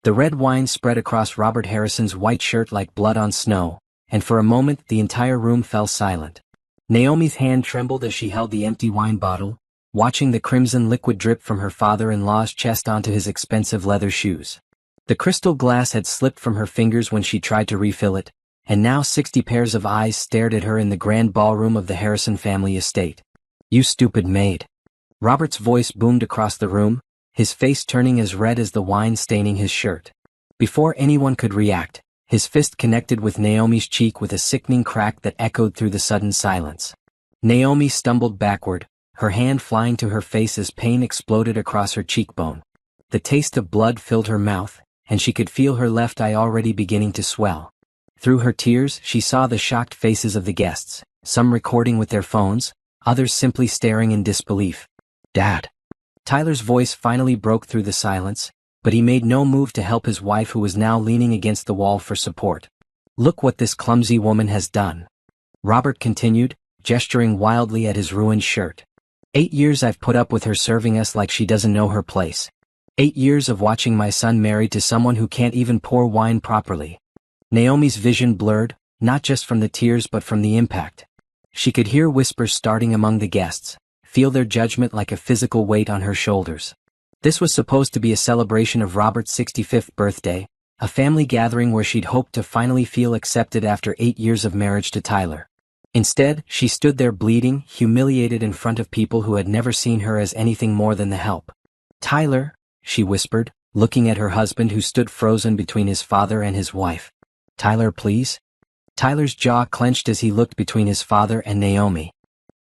The red wine spread across Robert Harrison's white shirt like blood on snow, and for a moment the entire room fell silent. Naomi's hand trembled as she held the empty wine bottle, watching the crimson liquid drip from her father-in-law's chest onto his expensive leather shoes. The crystal glass had slipped from her fingers when she tried to refill it, and now 60 pairs of eyes stared at her in the grand ballroom of the Harrison family estate. "You stupid maid." Robert's voice boomed across the room, his face turning as red as the wine staining his shirt. Before anyone could react, his fist connected with Naomi's cheek with a sickening crack that echoed through the sudden silence. Naomi stumbled backward, her hand flying to her face as pain exploded across her cheekbone. The taste of blood filled her mouth, and she could feel her left eye already beginning to swell. Through her tears, she saw the shocked faces of the guests, some recording with their phones, others simply staring in disbelief. "Dad." Tyler's voice finally broke through the silence, but he made no move to help his wife who was now leaning against the wall for support. "Look what this clumsy woman has done," Robert continued, gesturing wildly at his ruined shirt. 8 years I've put up with her serving us like she doesn't know her place. 8 years of watching my son married to someone who can't even pour wine properly." Naomi's vision blurred, not just from the tears but from the impact. She could hear whispers starting among the guests, feel their judgment like a physical weight on her shoulders. This was supposed to be a celebration of Robert's 65th birthday, a family gathering where she'd hoped to finally feel accepted after 8 years of marriage to Tyler. Instead, she stood there bleeding, humiliated in front of people who had never seen her as anything more than the help. "Tyler," she whispered, looking at her husband who stood frozen between his father and his wife. "Tyler, please?" Tyler's jaw clenched as he looked between his father and Naomi.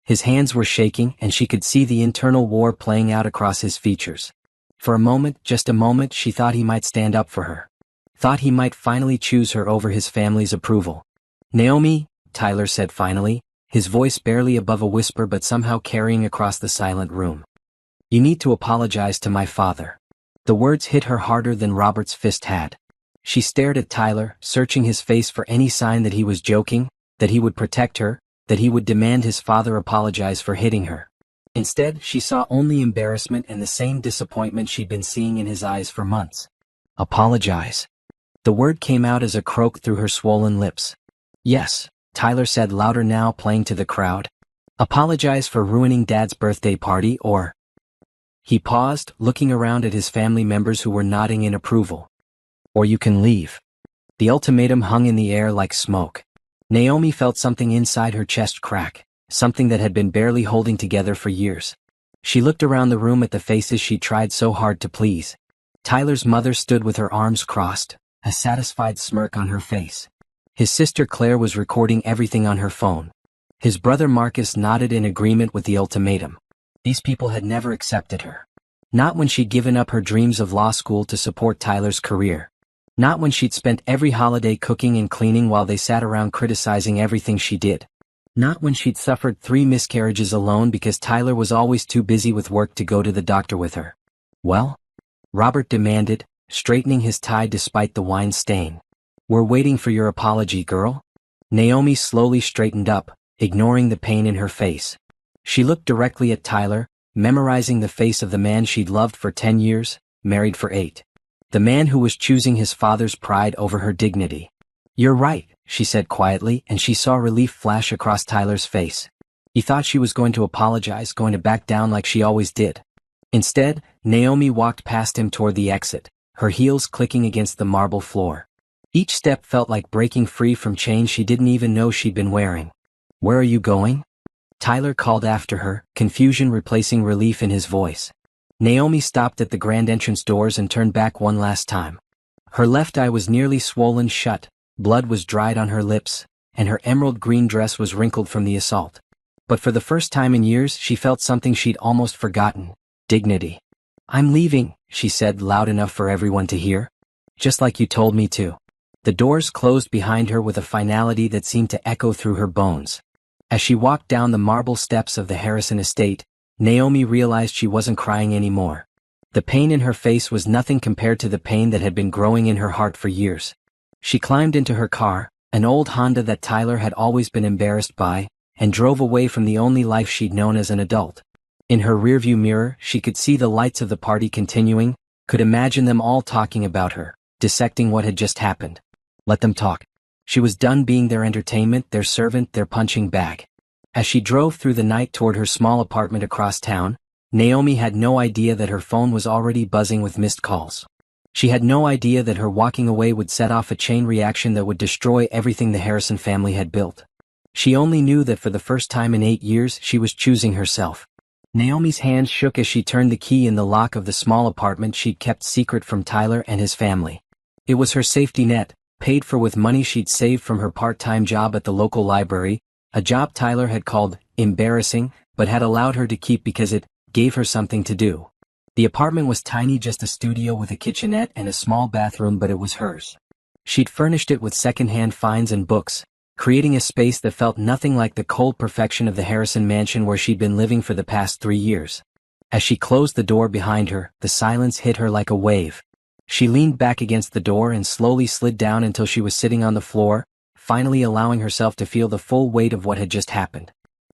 His hands were shaking and she could see the internal war playing out across his features. For a moment, just a moment, she thought he might stand up for her. Thought he might finally choose her over his family's approval. "Naomi," Tyler said finally, his voice barely above a whisper but somehow carrying across the silent room. "You need to apologize to my father." The words hit her harder than Robert's fist had. She stared at Tyler, searching his face for any sign that he was joking, that he would protect her, that he would demand his father apologize for hitting her. Instead, she saw only embarrassment and the same disappointment she'd been seeing in his eyes for months. "Apologize." The word came out as a croak through her swollen lips. "Yes," Tyler said louder now, playing to the crowd. "Apologize for ruining Dad's birthday party, or—" He paused, looking around at his family members who were nodding in approval. "Or you can leave." The ultimatum hung in the air like smoke. Naomi felt something inside her chest crack, something that had been barely holding together for years. She looked around the room at the faces she tried so hard to please. Tyler's mother stood with her arms crossed, a satisfied smirk on her face. His sister Claire was recording everything on her phone. His brother Marcus nodded in agreement with the ultimatum. These people had never accepted her. Not when she'd given up her dreams of law school to support Tyler's career. Not when she'd spent every holiday cooking and cleaning while they sat around criticizing everything she did. Not when she'd suffered 3 miscarriages alone because Tyler was always too busy with work to go to the doctor with her. "Well?" Robert demanded, straightening his tie despite the wine stain. "We're waiting for your apology, girl." Naomi slowly straightened up, ignoring the pain in her face. She looked directly at Tyler, memorizing the face of the man she'd loved for 10 years, married for 8. The man who was choosing his father's pride over her dignity. "You're right," she said quietly, and she saw relief flash across Tyler's face. He thought she was going to apologize, going to back down like she always did. Instead, Naomi walked past him toward the exit, her heels clicking against the marble floor. Each step felt like breaking free from chains she didn't even know she'd been wearing. "Where are you going?" Tyler called after her, confusion replacing relief in his voice. Naomi stopped at the grand entrance doors and turned back one last time. Her left eye was nearly swollen shut, blood was dried on her lips, and her emerald green dress was wrinkled from the assault. But for the first time in years she felt something she'd almost forgotten: dignity. "I'm leaving," she said loud enough for everyone to hear. "Just like you told me to." The doors closed behind her with a finality that seemed to echo through her bones. As she walked down the marble steps of the Harrison estate, Naomi realized she wasn't crying anymore. The pain in her face was nothing compared to the pain that had been growing in her heart for years. She climbed into her car, an old Honda that Tyler had always been embarrassed by, and drove away from the only life she'd known as an adult. In her rearview mirror, she could see the lights of the party continuing, could imagine them all talking about her, dissecting what had just happened. Let them talk. She was done being their entertainment, their servant, their punching bag. As she drove through the night toward her small apartment across town, Naomi had no idea that her phone was already buzzing with missed calls. She had no idea that her walking away would set off a chain reaction that would destroy everything the Harrison family had built. She only knew that for the first time in 8 years she was choosing herself. Naomi's hands shook as she turned the key in the lock of the small apartment she'd kept secret from Tyler and his family. It was her safety net, paid for with money she'd saved from her part-time job at the local library, a job Tyler had called embarrassing, but had allowed her to keep because it gave her something to do. The apartment was tiny, just a studio with a kitchenette and a small bathroom, but it was hers. She'd furnished it with second-hand finds and books, creating a space that felt nothing like the cold perfection of the Harrison mansion where she'd been living for the past 3 years. As she closed the door behind her, the silence hit her like a wave. She leaned back against the door and slowly slid down until she was sitting on the floor, finally allowing herself to feel the full weight of what had just happened.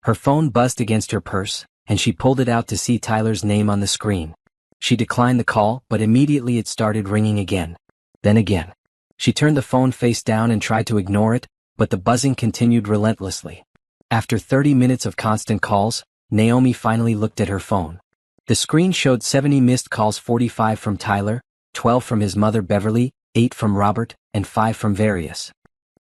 Her phone buzzed against her purse, and she pulled it out to see Tyler's name on the screen. She declined the call, but immediately it started ringing again. Then again. She turned the phone face down and tried to ignore it, but the buzzing continued relentlessly. After 30 minutes of constant calls, Naomi finally looked at her phone. The screen showed 70 missed calls, 45 from Tyler, 12 from his mother Beverly, 8 from Robert, and 5 from various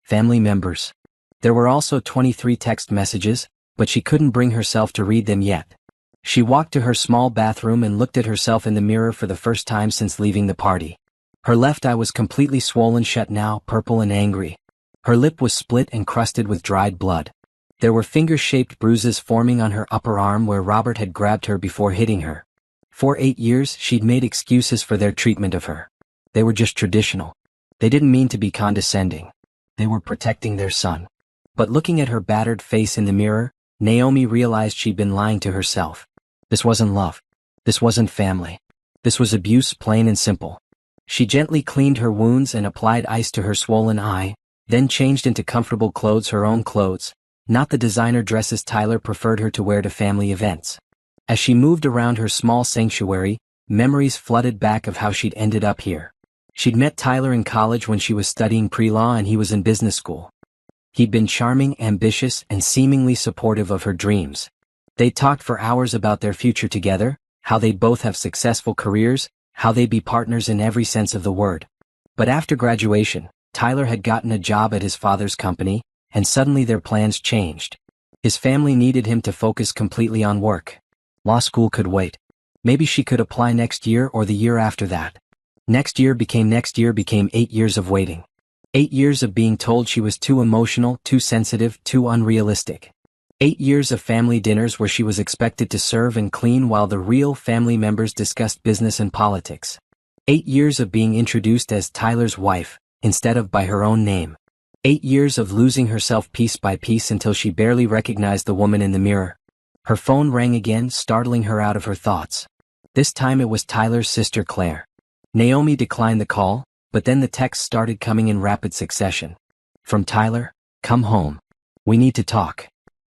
family members. There were also 23 text messages, but she couldn't bring herself to read them yet. She walked to her small bathroom and looked at herself in the mirror for the first time since leaving the party. Her left eye was completely swollen shut now, purple and angry. Her lip was split and crusted with dried blood. There were finger-shaped bruises forming on her upper arm where Robert had grabbed her before hitting her. For 8 years, she'd made excuses for their treatment of her. They were just traditional. They didn't mean to be condescending. They were protecting their son. But looking at her battered face in the mirror, Naomi realized she'd been lying to herself. This wasn't love. This wasn't family. This was abuse, plain and simple. She gently cleaned her wounds and applied ice to her swollen eye, then changed into comfortable clothes, her own clothes, not the designer dresses Tyler preferred her to wear to family events. As she moved around her small sanctuary, memories flooded back of how she'd ended up here. She'd met Tyler in college when she was studying pre-law and he was in business school. He'd been charming, ambitious, and seemingly supportive of her dreams. They talked for hours about their future together, how they'd both have successful careers, how they'd be partners in every sense of the word. But after graduation, Tyler had gotten a job at his father's company, and suddenly their plans changed. His family needed him to focus completely on work. Law school could wait. Maybe she could apply next year or the year after that. Next year became 8 years of waiting. 8 years of being told she was too emotional, too sensitive, too unrealistic. 8 years of family dinners where she was expected to serve and clean while the real family members discussed business and politics. 8 years of being introduced as Tyler's wife, instead of by her own name. 8 years of losing herself piece by piece until she barely recognized the woman in the mirror. Her phone rang again, startling her out of her thoughts. This time it was Tyler's sister Claire. Naomi declined the call, but then the texts started coming in rapid succession. From Tyler, come home. We need to talk.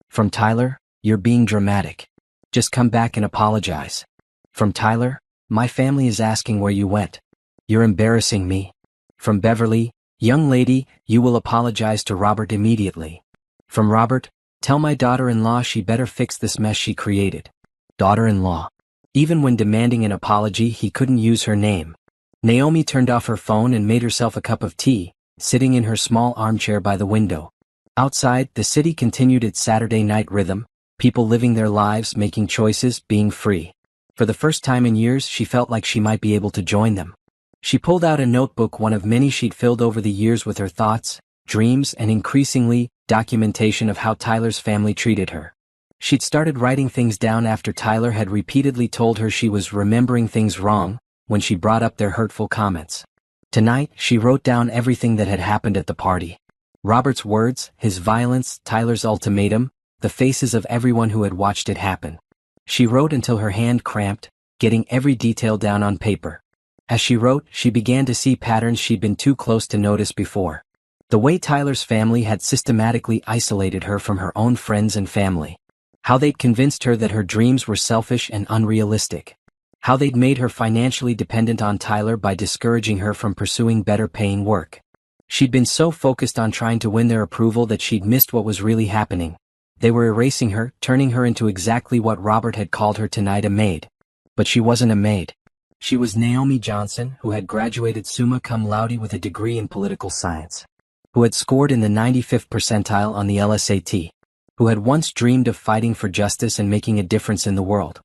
From Tyler, you're being dramatic. Just come back and apologize. From Tyler, my family is asking where you went. You're embarrassing me. From Beverly, young lady, you will apologize to Robert immediately. From Robert, tell my daughter-in-law she better fix this mess she created. Daughter-in-law. Even when demanding an apology, he couldn't use her name. Naomi turned off her phone and made herself a cup of tea, sitting in her small armchair by the window. Outside, the city continued its Saturday night rhythm, people living their lives, making choices, being free. For the first time in years, she felt like she might be able to join them. She pulled out a notebook, one of many she'd filled over the years with her thoughts, dreams, and increasingly, documentation of how Tyler's family treated her. She'd started writing things down after Tyler had repeatedly told her she was remembering things wrong, when she brought up their hurtful comments. Tonight, she wrote down everything that had happened at the party. Robert's words, his violence, Tyler's ultimatum, the faces of everyone who had watched it happen. She wrote until her hand cramped, getting every detail down on paper. As she wrote, she began to see patterns she'd been too close to notice before. The way Tyler's family had systematically isolated her from her own friends and family. How they'd convinced her that her dreams were selfish and unrealistic. How they'd made her financially dependent on Tyler by discouraging her from pursuing better-paying work. She'd been so focused on trying to win their approval that she'd missed what was really happening. They were erasing her, turning her into exactly what Robert had called her tonight, a maid. But she wasn't a maid. She was Naomi Johnson, who had graduated summa cum laude with a degree in political science. Who had scored in the 95th percentile on the LSAT. Who had once dreamed of fighting for justice and making a difference in the world.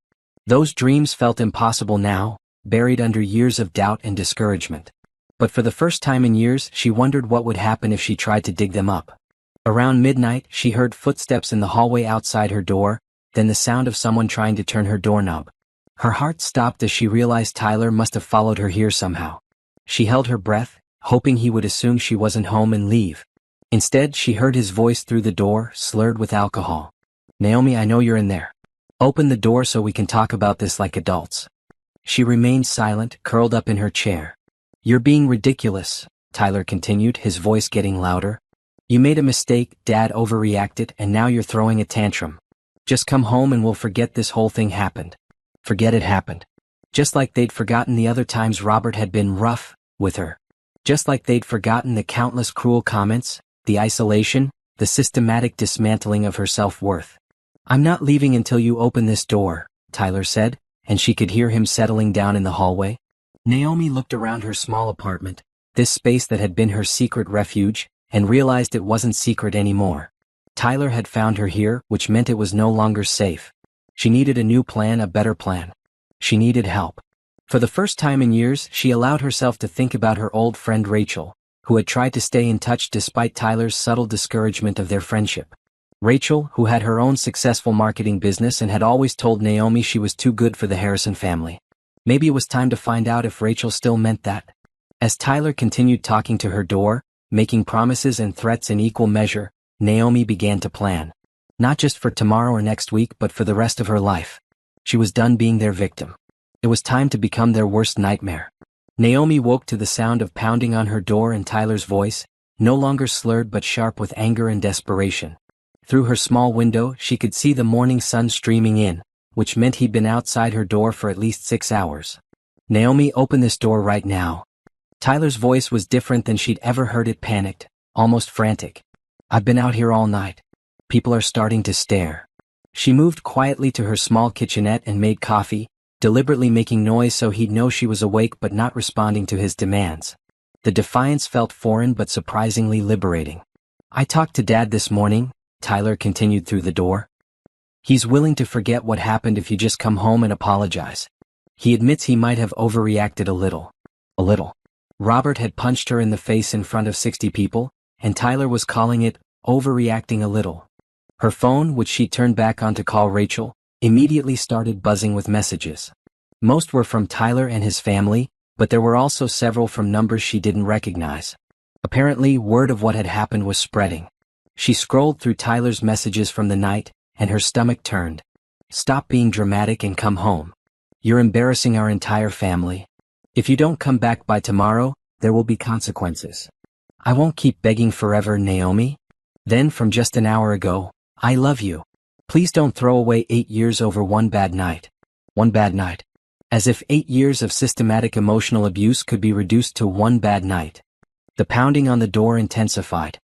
Those dreams felt impossible now, buried under years of doubt and discouragement. But for the first time in years, she wondered what would happen if she tried to dig them up. Around midnight, she heard footsteps in the hallway outside her door, then the sound of someone trying to turn her doorknob. Her heart stopped as she realized Tyler must have followed her here somehow. She held her breath, hoping he would assume she wasn't home and leave. Instead, she heard his voice through the door, slurred with alcohol. "Naomi, I know you're in there. Open the door so we can talk about this like adults." She remained silent, curled up in her chair. "You're being ridiculous," Tyler continued, his voice getting louder. "You made a mistake, Dad overreacted, and now you're throwing a tantrum. Just come home and we'll forget this whole thing happened." Forget it happened. Just like they'd forgotten the other times Robert had been rough with her. Just like they'd forgotten the countless cruel comments, the isolation, the systematic dismantling of her self-worth. "I'm not leaving until you open this door," Tyler said, and she could hear him settling down in the hallway. Naomi looked around her small apartment, this space that had been her secret refuge, and realized it wasn't secret anymore. Tyler had found her here, which meant it was no longer safe. She needed a new plan, a better plan. She needed help. For the first time in years, she allowed herself to think about her old friend Rachel, who had tried to stay in touch despite Tyler's subtle discouragement of their friendship. Rachel, who had her own successful marketing business and had always told Naomi she was too good for the Harrison family. Maybe it was time to find out if Rachel still meant that. As Tyler continued talking to her door, making promises and threats in equal measure, Naomi began to plan. Not just for tomorrow or next week, but for the rest of her life. She was done being their victim. It was time to become their worst nightmare. Naomi woke to the sound of pounding on her door and Tyler's voice, no longer slurred but sharp with anger and desperation. Through her small window, she could see the morning sun streaming in, which meant he'd been outside her door for at least 6 hours. "Naomi, open this door right now." Tyler's voice was different than she'd ever heard it, panicked, almost frantic. "I've been out here all night. People are starting to stare." She moved quietly to her small kitchenette and made coffee, deliberately making noise so he'd know she was awake but not responding to his demands. The defiance felt foreign but surprisingly liberating. "I talked to Dad this morning," Tyler continued through the door. "He's willing to forget what happened if you just come home and apologize. He admits he might have overreacted a little." A little. Robert had punched her in the face in front of 60 people, and Tyler was calling it overreacting a little. Her phone, which she turned back on to call Rachel, immediately started buzzing with messages. Most were from Tyler and his family, but there were also several from numbers she didn't recognize. Apparently, word of what had happened was spreading. She scrolled through Tyler's messages from the night, and her stomach turned. "Stop being dramatic and come home. You're embarrassing our entire family. If you don't come back by tomorrow, there will be consequences. I won't keep begging forever, Naomi." Then from just an hour ago, "I love you. Please don't throw away 8 years over one bad night." One bad night. As if 8 years of systematic emotional abuse could be reduced to one bad night. The pounding on the door intensified.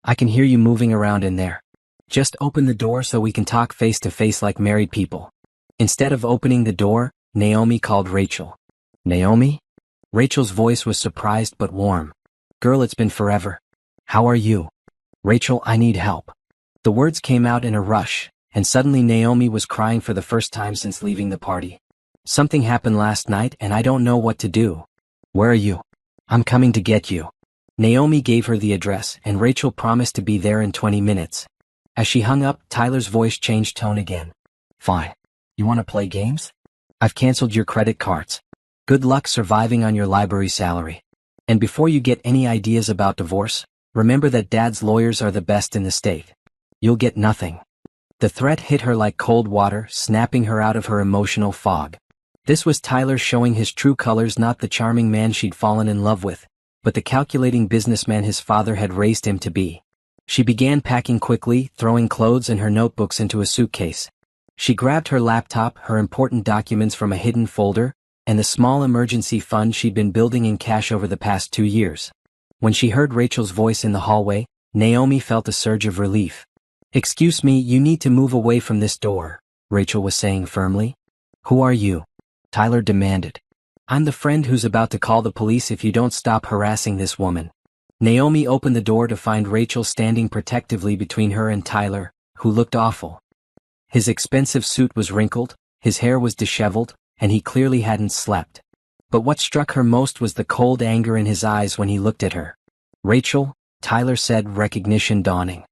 "I can hear you moving around in there. Just open the door so we can talk face to face like married people." Instead of opening the door, Naomi called Rachel. "Naomi?" Rachel's voice was surprised but warm. "Girl, it's been forever. How are you?" "Rachel, I need help." The words came out in a rush, and suddenly Naomi was crying for the first time since leaving the party. "Something happened last night and I don't know what to do." "Where are you?" "I'm coming to get you." Naomi gave her the address, and Rachel promised to be there in 20 minutes. As she hung up, Tyler's voice changed tone again. "Fine. You want to play games? I've canceled your credit cards. Good luck surviving on your library salary. And before you get any ideas about divorce, remember that Dad's lawyers are the best in the state. You'll get nothing." The threat hit her like cold water, snapping her out of her emotional fog. This was Tyler showing his true colors, not the charming man she'd fallen in love with, but the calculating businessman his father had raised him to be. She began packing quickly, throwing clothes and her notebooks into a suitcase. She grabbed her laptop, her important documents from a hidden folder, and the small emergency fund she'd been building in cash over the past 2 years. When she heard Rachel's voice in the hallway, Naomi felt a surge of relief. "Excuse me, you need to move away from this door," Rachel was saying firmly. "Who are you?" Tyler demanded. "I'm the friend who's about to call the police if you don't stop harassing this woman." Naomi opened the door to find Rachel standing protectively between her and Tyler, who looked awful. His expensive suit was wrinkled, his hair was disheveled, and he clearly hadn't slept. But what struck her most was the cold anger in his eyes when he looked at her. "Rachel," Tyler said, recognition dawning.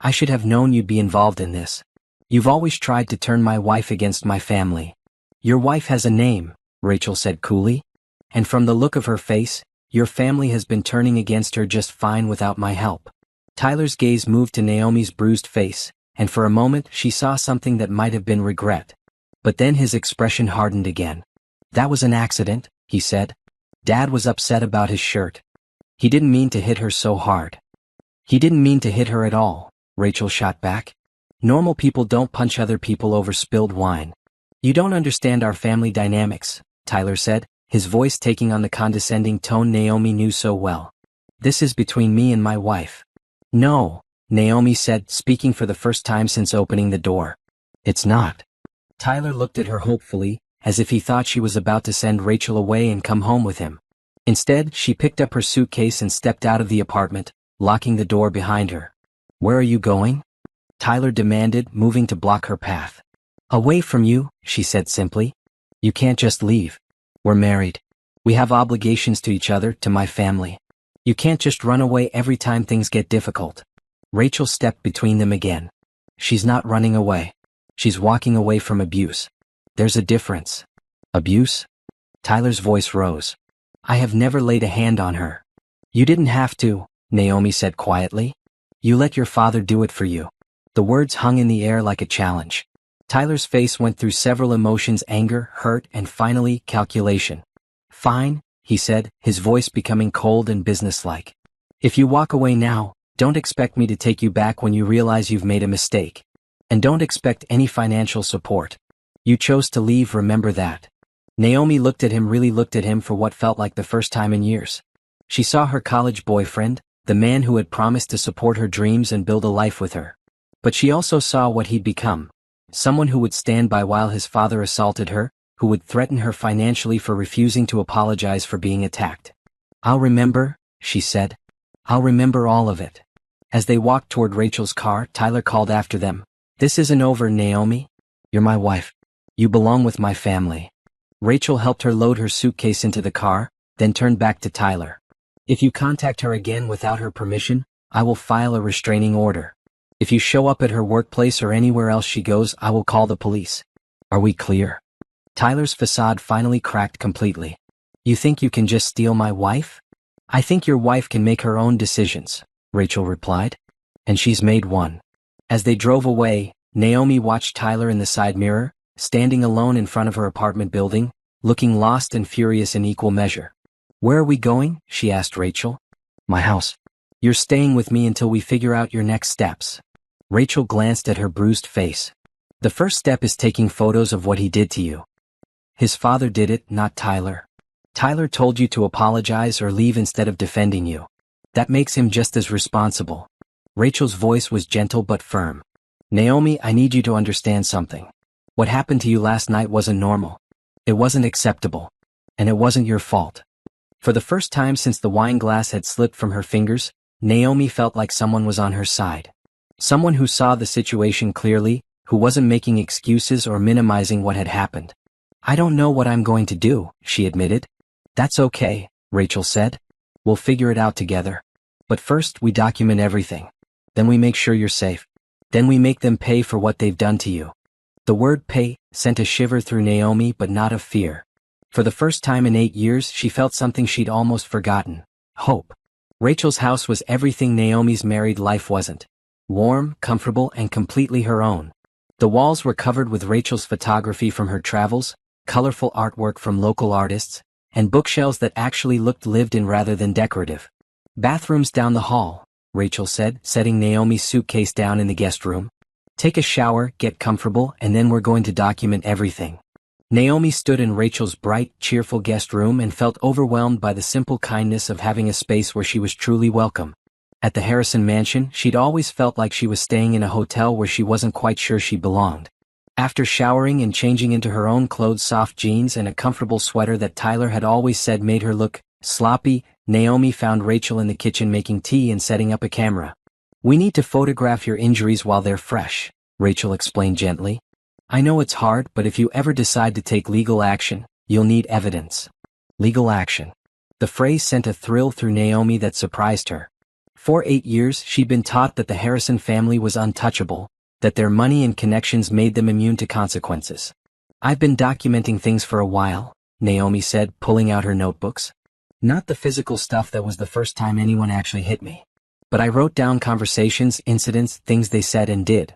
"I should have known you'd be involved in this. You've always tried to turn my wife against my family." "Your wife has a name," Rachel said coolly. "And from the look of her face, your family has been turning against her just fine without my help." Tyler's gaze moved to Naomi's bruised face, and for a moment she saw something that might have been regret. But then his expression hardened again. "That was an accident," he said. "Dad was upset about his shirt. He didn't mean to hit her so hard." "He didn't mean to hit her at all," Rachel shot back. "Normal people don't punch other people over spilled wine." "You don't understand our family dynamics," Tyler said, his voice taking on the condescending tone Naomi knew so well. "This is between me and my wife." "No," Naomi said, speaking for the first time since opening the door. "It's not." Tyler looked at her hopefully, as if he thought she was about to send Rachel away and come home with him. Instead, she picked up her suitcase and stepped out of the apartment, locking the door behind her. "Where are you going?" Tyler demanded, moving to block her path. "Away from you," she said simply. "You can't just leave. We're married. We have obligations to each other, to my family. You can't just run away every time things get difficult." Rachel stepped between them again. "She's not running away. She's walking away from abuse. There's a difference." "Abuse?" Tyler's voice rose. "I have never laid a hand on her." "You didn't have to," Naomi said quietly. "You let your father do it for you." The words hung in the air like a challenge. Tyler's face went through several emotions: anger, hurt, and finally, calculation. "Fine," he said, his voice becoming cold and businesslike. "If you walk away now, don't expect me to take you back when you realize you've made a mistake. And don't expect any financial support. You chose to leave, remember that." Naomi really looked at him for what felt like the first time in years. She saw her college boyfriend, the man who had promised to support her dreams and build a life with her. But she also saw what he'd become. Someone who would stand by while his father assaulted her, who would threaten her financially for refusing to apologize for being attacked. "I'll remember," she said. "I'll remember all of it." As they walked toward Rachel's car, Tyler called after them. "This isn't over, Naomi. You're my wife. You belong with my family." Rachel helped her load her suitcase into the car, then turned back to Tyler. "If you contact her again without her permission, I will file a restraining order. If you show up at her workplace or anywhere else she goes, I will call the police. Are we clear?" Tyler's facade finally cracked completely. "You think you can just steal my wife?" "I think your wife can make her own decisions," Rachel replied. "And she's made one." As they drove away, Naomi watched Tyler in the side mirror, standing alone in front of her apartment building, looking lost and furious in equal measure. "Where are we going?" she asked Rachel. "My house. You're staying with me until we figure out your next steps." Rachel glanced at her bruised face. "The first step is taking photos of what he did to you." "His father did it, not Tyler. Tyler told you to apologize or leave instead of defending you. That makes him just as responsible." Rachel's voice was gentle but firm. "Naomi, I need you to understand something. What happened to you last night wasn't normal. It wasn't acceptable. And it wasn't your fault." For the first time since the wine glass had slipped from her fingers, Naomi felt like someone was on her side. Someone who saw the situation clearly, who wasn't making excuses or minimizing what had happened. "I don't know what I'm going to do," she admitted. "That's okay," Rachel said. "We'll figure it out together. But first we document everything. Then we make sure you're safe. Then we make them pay for what they've done to you." The word pay sent a shiver through Naomi, but not of fear. For the first time in 8 years, she felt something she'd almost forgotten: hope. Rachel's house was everything Naomi's married life wasn't. Warm, comfortable, and completely her own. The walls were covered with Rachel's photography from her travels, colorful artwork from local artists, and bookshelves that actually looked lived in rather than decorative. "Bathrooms down the hall," Rachel said, setting Naomi's suitcase down in the guest room. "Take a shower, get comfortable, and then we're going to document everything." Naomi stood in Rachel's bright, cheerful guest room and felt overwhelmed by the simple kindness of having a space where she was truly welcome. At the Harrison mansion, she'd always felt like she was staying in a hotel where she wasn't quite sure she belonged. After showering and changing into her own clothes, soft jeans and a comfortable sweater that Tyler had always said made her look sloppy, Naomi found Rachel in the kitchen making tea and setting up a camera. "We need to photograph your injuries while they're fresh," Rachel explained gently. "I know it's hard, but if you ever decide to take legal action, you'll need evidence." Legal action. The phrase sent a thrill through Naomi that surprised her. For 8 years, she'd been taught that the Harrison family was untouchable, that their money and connections made them immune to consequences. "I've been documenting things for a while," Naomi said, pulling out her notebooks. "Not the physical stuff that was the first time anyone actually hit me. But I wrote down conversations, incidents, things they said and did."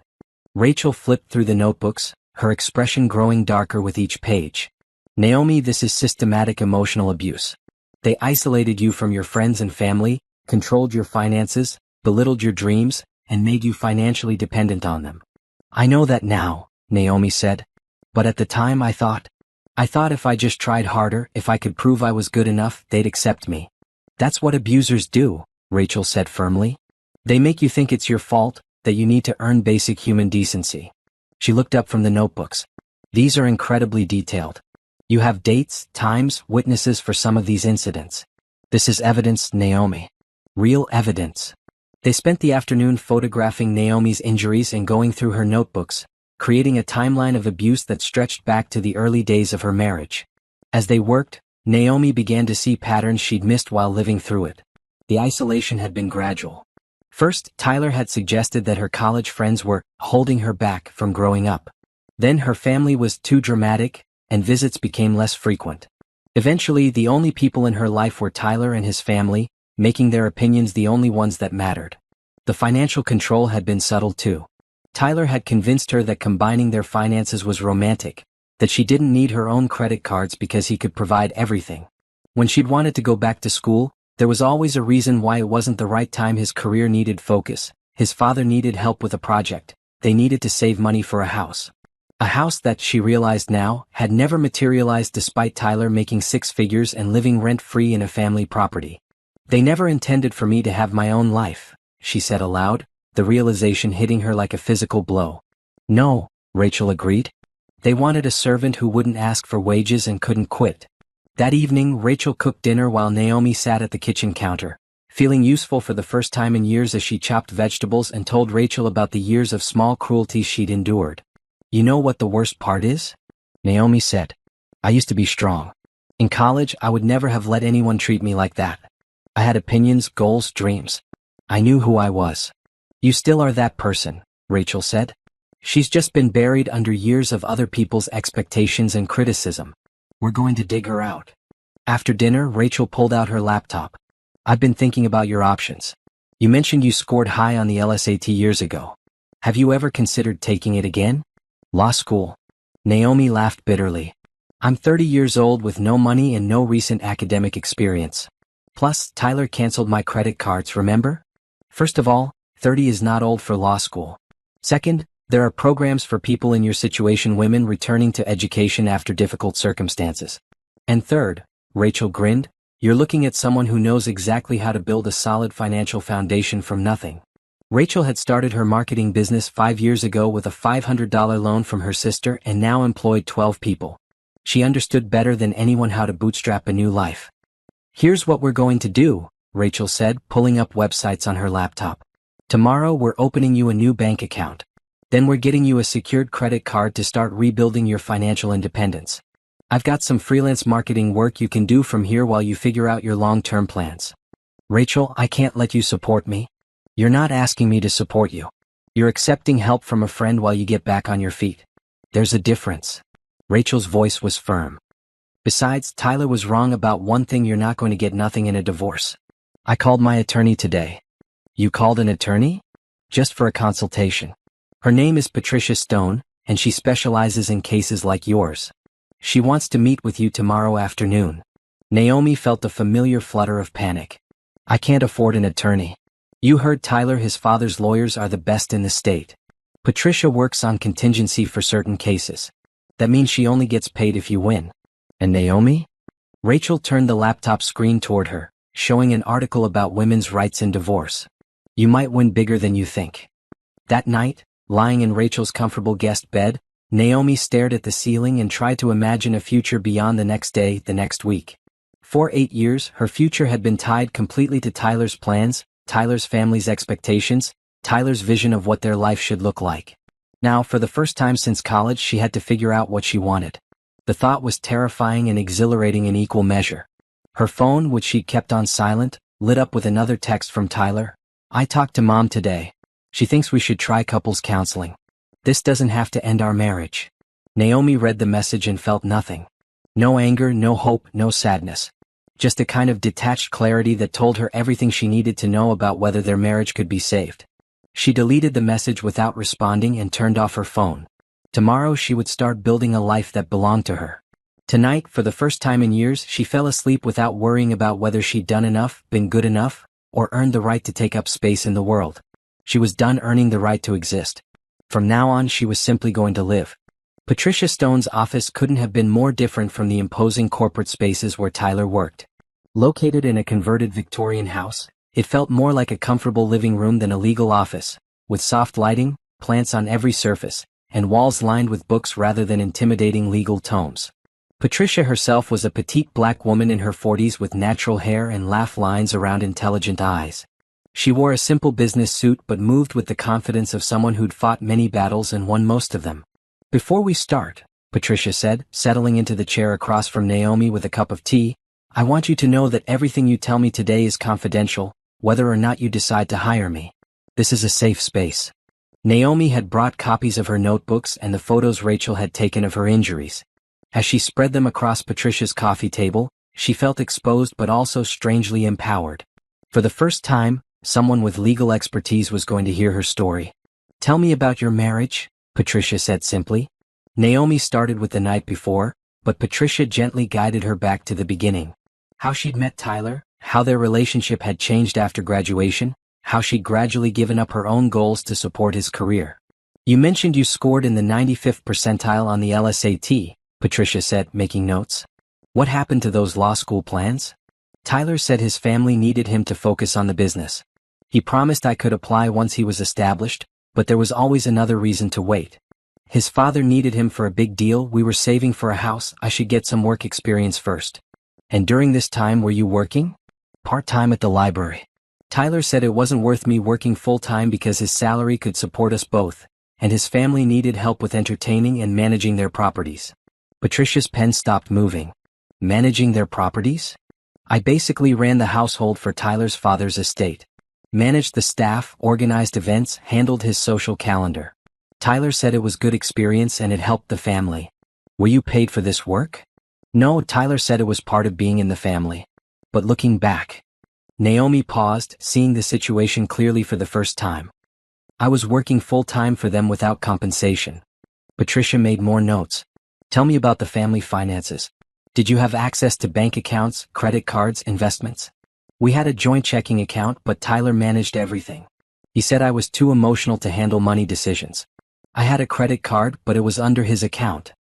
Rachel flipped through the notebooks, her expression growing darker with each page. "Naomi, this is systematic emotional abuse. They isolated you from your friends and family, controlled your finances, belittled your dreams, and made you financially dependent on them." "I know that now," Naomi said. "But at the time I thought if I just tried harder, if I could prove I was good enough, they'd accept me." "That's what abusers do," Rachel said firmly. "They make you think it's your fault, that you need to earn basic human decency." She looked up from the notebooks. "These are incredibly detailed. You have dates, times, witnesses for some of these incidents. This is evidence, Naomi. Real evidence." They spent the afternoon photographing Naomi's injuries and going through her notebooks, creating a timeline of abuse that stretched back to the early days of her marriage. As they worked, Naomi began to see patterns she'd missed while living through it. The isolation had been gradual. First, Tyler had suggested that her college friends were holding her back from growing up. Then her family was too dramatic, and visits became less frequent. Eventually, the only people in her life were Tyler and his family, making their opinions the only ones that mattered. The financial control had been subtle too. Tyler had convinced her that combining their finances was romantic, that she didn't need her own credit cards because he could provide everything. When she'd wanted to go back to school, there was always a reason why it wasn't the right time. His career needed focus, his father needed help with a project, they needed to save money for a house. A house that, she realized now, had never materialized despite Tyler making 6 figures and living rent-free in a family property. "They never intended for me to have my own life," she said aloud, the realization hitting her like a physical blow. "No," Rachel agreed. "They wanted a servant who wouldn't ask for wages and couldn't quit." That evening, Rachel cooked dinner while Naomi sat at the kitchen counter, feeling useful for the first time in years as she chopped vegetables and told Rachel about the years of small cruelties she'd endured. "You know what the worst part is?" Naomi said. "I used to be strong. In college, I would never have let anyone treat me like that. I had opinions, goals, dreams. I knew who I was." "You still are that person," Rachel said. "She's just been buried under years of other people's expectations and criticism. We're going to dig her out." After dinner, Rachel pulled out her laptop. "I've been thinking about your options. You mentioned you scored high on the LSAT years ago. Have you ever considered taking it again?" "Law school." Naomi laughed bitterly. "I'm 30 years old with no money and no recent academic experience. Plus, Tyler canceled my credit cards, remember? First of all, 30 is not old for law school. Second, there are programs for people in your situation, women returning to education after difficult circumstances. And third," Rachel grinned, "you're looking at someone who knows exactly how to build a solid financial foundation from nothing." Rachel had started her marketing business 5 years ago with a $500 loan from her sister and now employed 12 people. She understood better than anyone how to bootstrap a new life. "Here's what we're going to do," Rachel said, pulling up websites on her laptop. "Tomorrow we're opening you a new bank account. Then we're getting you a secured credit card to start rebuilding your financial independence. I've got some freelance marketing work you can do from here while you figure out your long-term plans." "Rachel, I can't let you support me." "You're not asking me to support you. You're accepting help from a friend while you get back on your feet. There's a difference." Rachel's voice was firm. "Besides, Tyler was wrong about one thing: you're not going to get nothing in a divorce. I called my attorney today." "You called an attorney?" "Just for a consultation. Her name is Patricia Stone, and she specializes in cases like yours. She wants to meet with you tomorrow afternoon." Naomi felt a familiar flutter of panic. "I can't afford an attorney. You heard Tyler, his father's lawyers are the best in the state. Patricia works on contingency for certain cases. That means she only gets paid if you win. And Naomi? Rachel turned the laptop screen toward her, showing an article about women's rights in divorce. You might win bigger than you think. That night, lying in Rachel's comfortable guest bed, Naomi stared at the ceiling and tried to imagine a future beyond the next day, the next week. For 8 years, her future had been tied completely to Tyler's plans, Tyler's family's expectations, Tyler's vision of what their life should look like. Now, for the first time since college, she had to figure out what she wanted. The thought was terrifying and exhilarating in equal measure. Her phone, which she kept on silent, lit up with another text from Tyler. I talked to Mom today. She thinks we should try couples counseling. This doesn't have to end our marriage. Naomi read the message and felt nothing. No anger, no hope, no sadness. Just a kind of detached clarity that told her everything she needed to know about whether their marriage could be saved. She deleted the message without responding and turned off her phone. Tomorrow she would start building a life that belonged to her. Tonight, for the first time in years, she fell asleep without worrying about whether she'd done enough, been good enough, or earned the right to take up space in the world. She was done earning the right to exist. From now on, she was simply going to live. Patricia Stone's office couldn't have been more different from the imposing corporate spaces where Tyler worked. Located in a converted Victorian house, it felt more like a comfortable living room than a legal office, with soft lighting, plants on every surface, and walls lined with books rather than intimidating legal tomes. Patricia herself was a petite black woman in her 40s with natural hair and laugh lines around intelligent eyes. She wore a simple business suit but moved with the confidence of someone who'd fought many battles and won most of them. Before we start, Patricia said, settling into the chair across from Naomi with a cup of tea, I want you to know that everything you tell me today is confidential, whether or not you decide to hire me. This is a safe space. Naomi had brought copies of her notebooks and the photos Rachel had taken of her injuries. As she spread them across Patricia's coffee table, she felt exposed but also strangely empowered. For the first time, someone with legal expertise was going to hear her story. Tell me about your marriage, Patricia said simply. Naomi started with the night before, but Patricia gently guided her back to the beginning. How she'd met Tyler, how their relationship had changed after graduation, how she'd gradually given up her own goals to support his career. You mentioned you scored in the 95th percentile on the LSAT, Patricia said, making notes. What happened to those law school plans? Tyler said his family needed him to focus on the business. He promised I could apply once he was established, but there was always another reason to wait. His father needed him for a big deal, we were saving for a house, I should get some work experience first. And during this time were you working? Part-time at the library. Tyler said it wasn't worth me working full-time because his salary could support us both, and his family needed help with entertaining and managing their properties. Patricia's pen stopped moving. Managing their properties? I basically ran the household for Tyler's father's estate. Managed the staff, organized events, handled his social calendar. Tyler said it was good experience and it helped the family. Were you paid for this work? No, Tyler said it was part of being in the family. But looking back. Naomi paused, seeing the situation clearly for the first time. I was working full-time for them without compensation. Patricia made more notes. Tell me about the family finances. Did you have access to bank accounts, credit cards, investments? We had a joint checking account, but Tyler managed everything. He said I was too emotional to handle money decisions. I had a credit card, but it was under his account.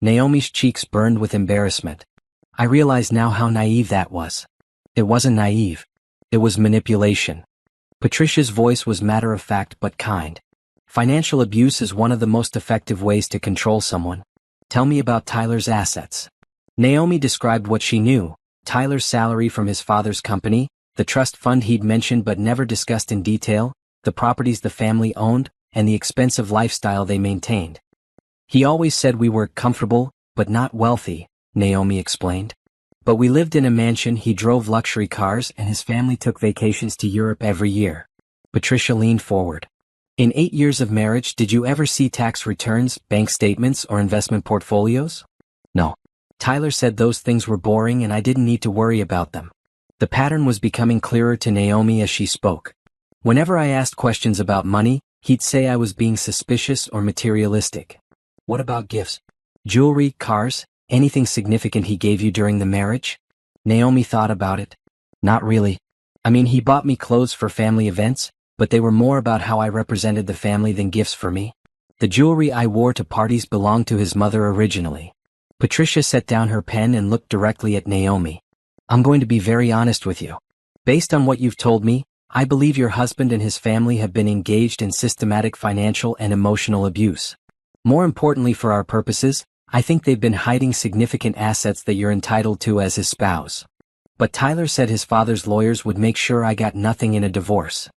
Naomi's cheeks burned with embarrassment. I realize now how naive that was. It wasn't naive. It was manipulation. Patricia's voice was matter-of-fact but kind. Financial abuse is one of the most effective ways to control someone. Tell me about Tyler's assets. Naomi described what she knew, Tyler's salary from his father's company, the trust fund he'd mentioned but never discussed in detail, the properties the family owned, and the expensive lifestyle they maintained. He always said we were comfortable, but not wealthy, Naomi explained. But we lived in a mansion, he drove luxury cars, and his family took vacations to Europe every year. Patricia leaned forward. In 8 years of marriage, did you ever see tax returns, bank statements, or investment portfolios? No. Tyler said those things were boring and I didn't need to worry about them. The pattern was becoming clearer to Naomi as she spoke. Whenever I asked questions about money, he'd say I was being suspicious or materialistic. What about gifts? Jewelry, cars, anything significant he gave you during the marriage? Naomi thought about it. Not really. I mean, he bought me clothes for family events, but they were more about how I represented the family than gifts for me. The jewelry I wore to parties belonged to his mother originally. Patricia set down her pen and looked directly at Naomi. I'm going to be very honest with you. Based on what you've told me, I believe your husband and his family have been engaged in systematic financial and emotional abuse. More importantly for our purposes, I think they've been hiding significant assets that you're entitled to as his spouse. But Tyler said his father's lawyers would make sure I got nothing in a divorce.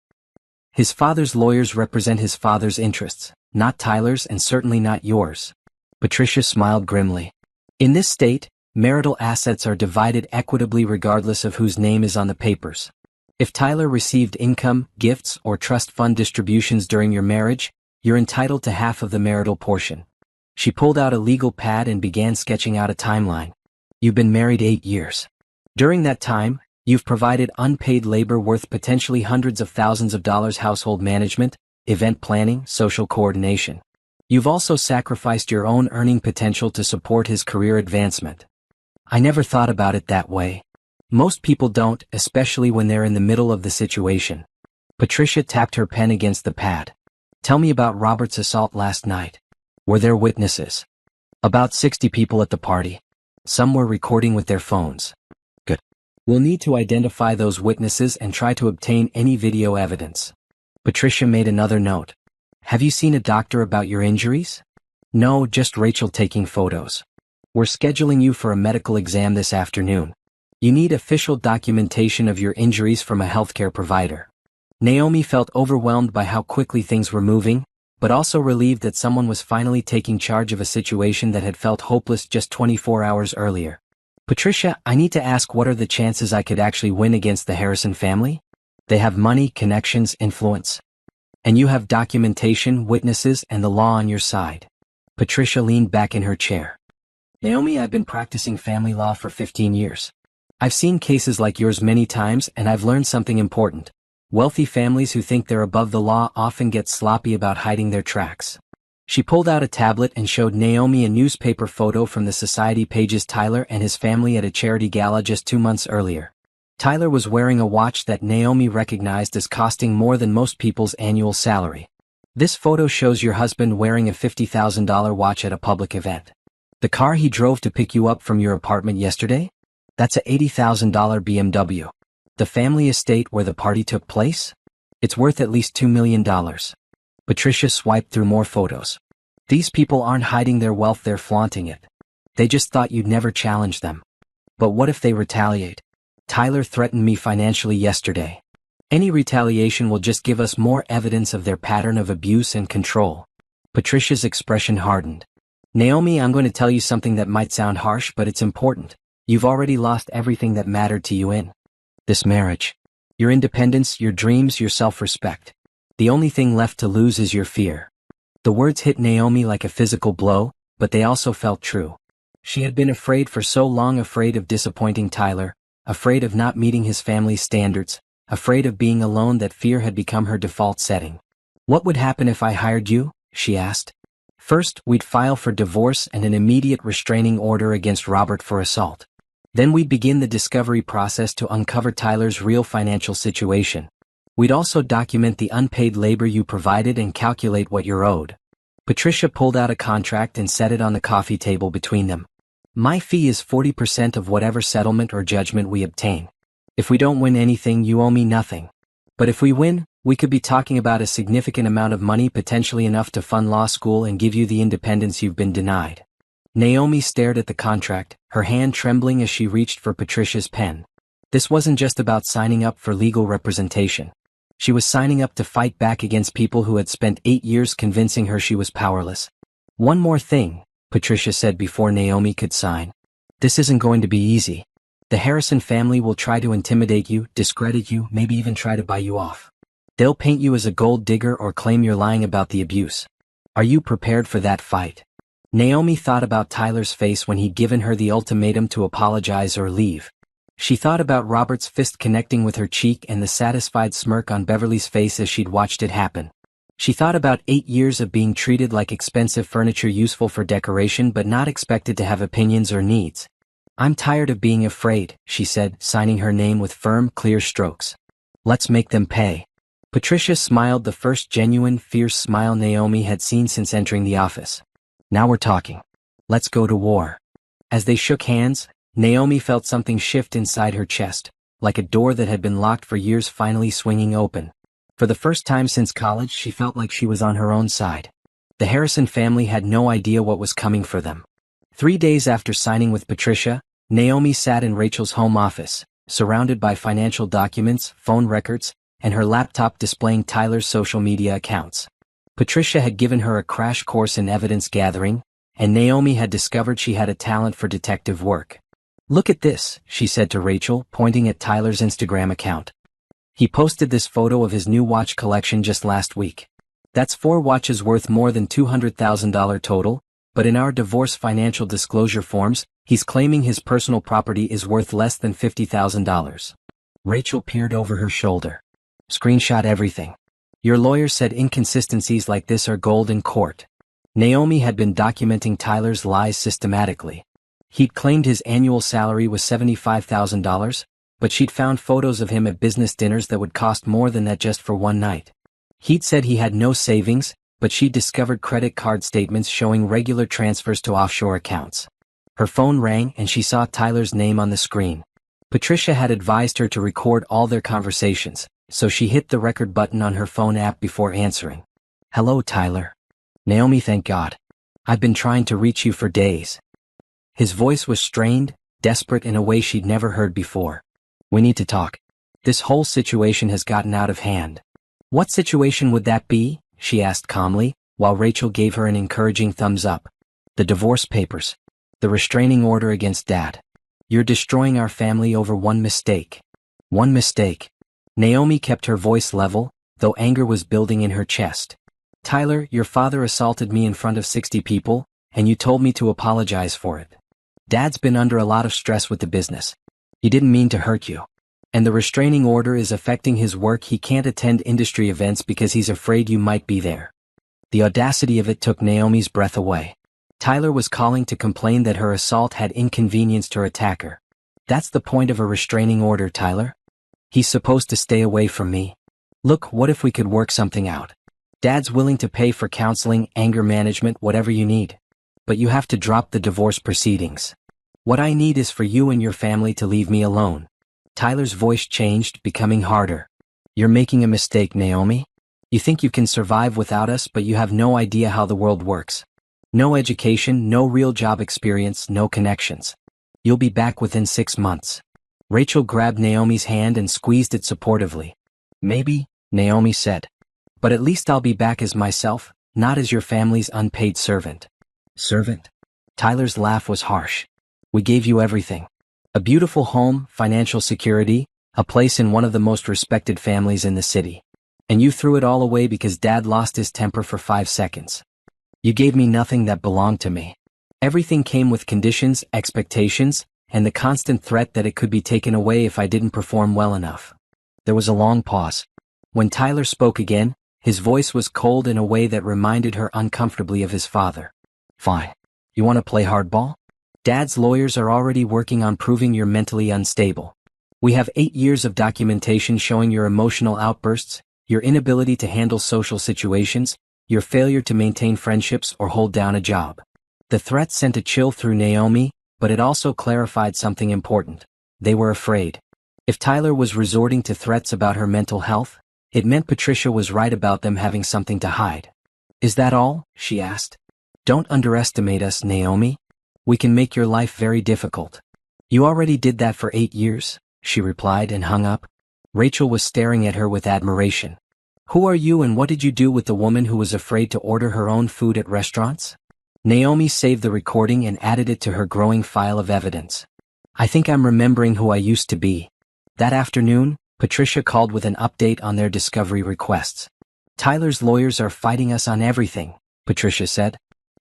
His father's lawyers represent his father's interests, not Tyler's and certainly not yours. Patricia smiled grimly. In this state, marital assets are divided equitably regardless of whose name is on the papers. If Tyler received income, gifts, or trust fund distributions during your marriage, you're entitled to half of the marital portion. She pulled out a legal pad and began sketching out a timeline. You've been married 8 years. During that time, you've provided unpaid labor worth potentially hundreds of thousands of dollars, household management, event planning, social coordination. You've also sacrificed your own earning potential to support his career advancement. I never thought about it that way. Most people don't, especially when they're in the middle of the situation. Patricia tapped her pen against the pad. Tell me about Robert's assault last night. Were there witnesses? About 60 people at the party. Some were recording with their phones. Good. We'll need to identify those witnesses and try to obtain any video evidence. Patricia made another note. Have you seen a doctor about your injuries? No, just Rachel taking photos. We're scheduling you for a medical exam this afternoon. You need official documentation of your injuries from a healthcare provider. Naomi felt overwhelmed by how quickly things were moving, but also relieved that someone was finally taking charge of a situation that had felt hopeless just 24 hours earlier. Patricia, I need to ask, what are the chances I could actually win against the Harrison family? They have money, connections, influence. And you have documentation, witnesses, and the law on your side. Patricia leaned back in her chair. Naomi, I've been practicing family law for 15 years. I've seen cases like yours many times, and I've learned something important. Wealthy families who think they're above the law often get sloppy about hiding their tracks. She pulled out a tablet and showed Naomi a newspaper photo from the society pages. Tyler and his family at a charity gala just 2 months earlier. Tyler was wearing a watch that Naomi recognized as costing more than most people's annual salary. This photo shows your husband wearing a $50,000 watch at a public event. The car he drove to pick you up from your apartment yesterday? That's a $80,000 BMW. The family estate where the party took place? It's worth at least $2 million. Patricia swiped through more photos. These people aren't hiding their wealth, they're flaunting it. They just thought you'd never challenge them. But what if they retaliate? Tyler threatened me financially yesterday. Any retaliation will just give us more evidence of their pattern of abuse and control. Patricia's expression hardened. Naomi, I'm going to tell you something that might sound harsh, but it's important. You've already lost everything that mattered to you in this marriage. Your independence, your dreams, your self-respect. The only thing left to lose is your fear. The words hit Naomi like a physical blow, but they also felt true. She had been afraid for so long, afraid of disappointing Tyler, afraid of not meeting his family's standards, afraid of being alone, that fear had become her default setting. What would happen if I hired you? She asked. First, we'd file for divorce and an immediate restraining order against Robert for assault. Then we'd begin the discovery process to uncover Tyler's real financial situation. We'd also document the unpaid labor you provided and calculate what you're owed. Patricia pulled out a contract and set it on the coffee table between them. My fee is 40% of whatever settlement or judgment we obtain. If we don't win anything, you owe me nothing. But if we win, we could be talking about a significant amount of money, potentially enough to fund law school and give you the independence you've been denied. Naomi stared at the contract, her hand trembling as she reached for Patricia's pen. This wasn't just about signing up for legal representation. She was signing up to fight back against people who had spent 8 years convincing her she was powerless. One more thing, Patricia said before Naomi could sign. This isn't going to be easy. The Harrison family will try to intimidate you, discredit you, maybe even try to buy you off. They'll paint you as a gold digger or claim you're lying about the abuse. Are you prepared for that fight? Naomi thought about Tyler's face when he'd given her the ultimatum to apologize or leave. She thought about Robert's fist connecting with her cheek and the satisfied smirk on Beverly's face as she'd watched it happen. She thought about 8 years of being treated like expensive furniture, useful for decoration but not expected to have opinions or needs. I'm tired of being afraid, she said, signing her name with firm, clear strokes. Let's make them pay. Patricia smiled, the first genuine, fierce smile Naomi had seen since entering the office. Now we're talking. Let's go to war. As they shook hands, Naomi felt something shift inside her chest, like a door that had been locked for years finally swinging open. For the first time since college, she felt like she was on her own side. The Harrison family had no idea what was coming for them. 3 days after signing with Patricia, Naomi sat in Rachel's home office, surrounded by financial documents, phone records, and her laptop displaying Tyler's social media accounts. Patricia had given her a crash course in evidence gathering, and Naomi had discovered she had a talent for detective work. "Look at this," she said to Rachel, pointing at Tyler's Instagram account. "He posted this photo of his new watch collection just last week. That's 4 watches worth more than $200,000 total, but in our divorce financial disclosure forms, he's claiming his personal property is worth less than $50,000. Rachel peered over her shoulder. "Screenshot everything. Your lawyer said inconsistencies like this are gold in court." Naomi had been documenting Tyler's lies systematically. He'd claimed his annual salary was $75,000, but she'd found photos of him at business dinners that would cost more than that just for one night. He'd said he had no savings, but she'd discovered credit card statements showing regular transfers to offshore accounts. Her phone rang and she saw Tyler's name on the screen. Patricia had advised her to record all their conversations, so she hit the record button on her phone app before answering. "Hello, Tyler." "Naomi, thank God. I've been trying to reach you for days." His voice was strained, desperate in a way she'd never heard before. "We need to talk. This whole situation has gotten out of hand." "What situation would that be?" she asked calmly, while Rachel gave her an encouraging thumbs up. "The divorce papers. The restraining order against Dad. You're destroying our family over one mistake." "One mistake." Naomi kept her voice level, though anger was building in her chest. "Tyler, your father assaulted me in front of 60 people, and you told me to apologize for it. Dad's been under a lot of stress with the business. He didn't mean to hurt you. And the restraining order is affecting his work. He can't attend industry events because he's afraid you might be there." The audacity of it took Naomi's breath away. Tyler was calling to complain that her assault had inconvenienced her attacker. "That's the point of a restraining order, Tyler. He's supposed to stay away from me. Look, what if we could work something out? Dad's willing to pay for counseling, anger management, whatever you need. But you have to drop the divorce proceedings. What I need is for you and your family to leave me alone." Tyler's voice changed, becoming harder. "You're making a mistake, Naomi. You think you can survive without us, but you have no idea how the world works. No education, no real job experience, no connections. You'll be back within 6 months." Rachel grabbed Naomi's hand and squeezed it supportively. "Maybe," Naomi said. "But at least I'll be back as myself, not as your family's unpaid servant." "Servant?" Tyler's laugh was harsh. "We gave you everything. A beautiful home, financial security, a place in one of the most respected families in the city. And you threw it all away because Dad lost his temper for 5 seconds. You gave me nothing that belonged to me. Everything came with conditions, expectations, and the constant threat that it could be taken away if I didn't perform well enough." There was a long pause. When Tyler spoke again, his voice was cold in a way that reminded her uncomfortably of his father. "Fine. You want to play hardball? Dad's lawyers are already working on proving you're mentally unstable. We have 8 years of documentation showing your emotional outbursts, your inability to handle social situations, your failure to maintain friendships or hold down a job." The threat sent a chill through Naomi, but it also clarified something important. They were afraid. If Tyler was resorting to threats about her mental health, it meant Patricia was right about them having something to hide. "Is that all?" she asked. "Don't underestimate us, Naomi. We can make your life very difficult." "You already did that for 8 years, she replied and hung up. Rachel was staring at her with admiration. "Who are you and what did you do with the woman who was afraid to order her own food at restaurants?" Naomi saved the recording and added it to her growing file of evidence. "I think I'm remembering who I used to be." That afternoon, Patricia called with an update on their discovery requests. "Tyler's lawyers are fighting us on everything," Patricia said.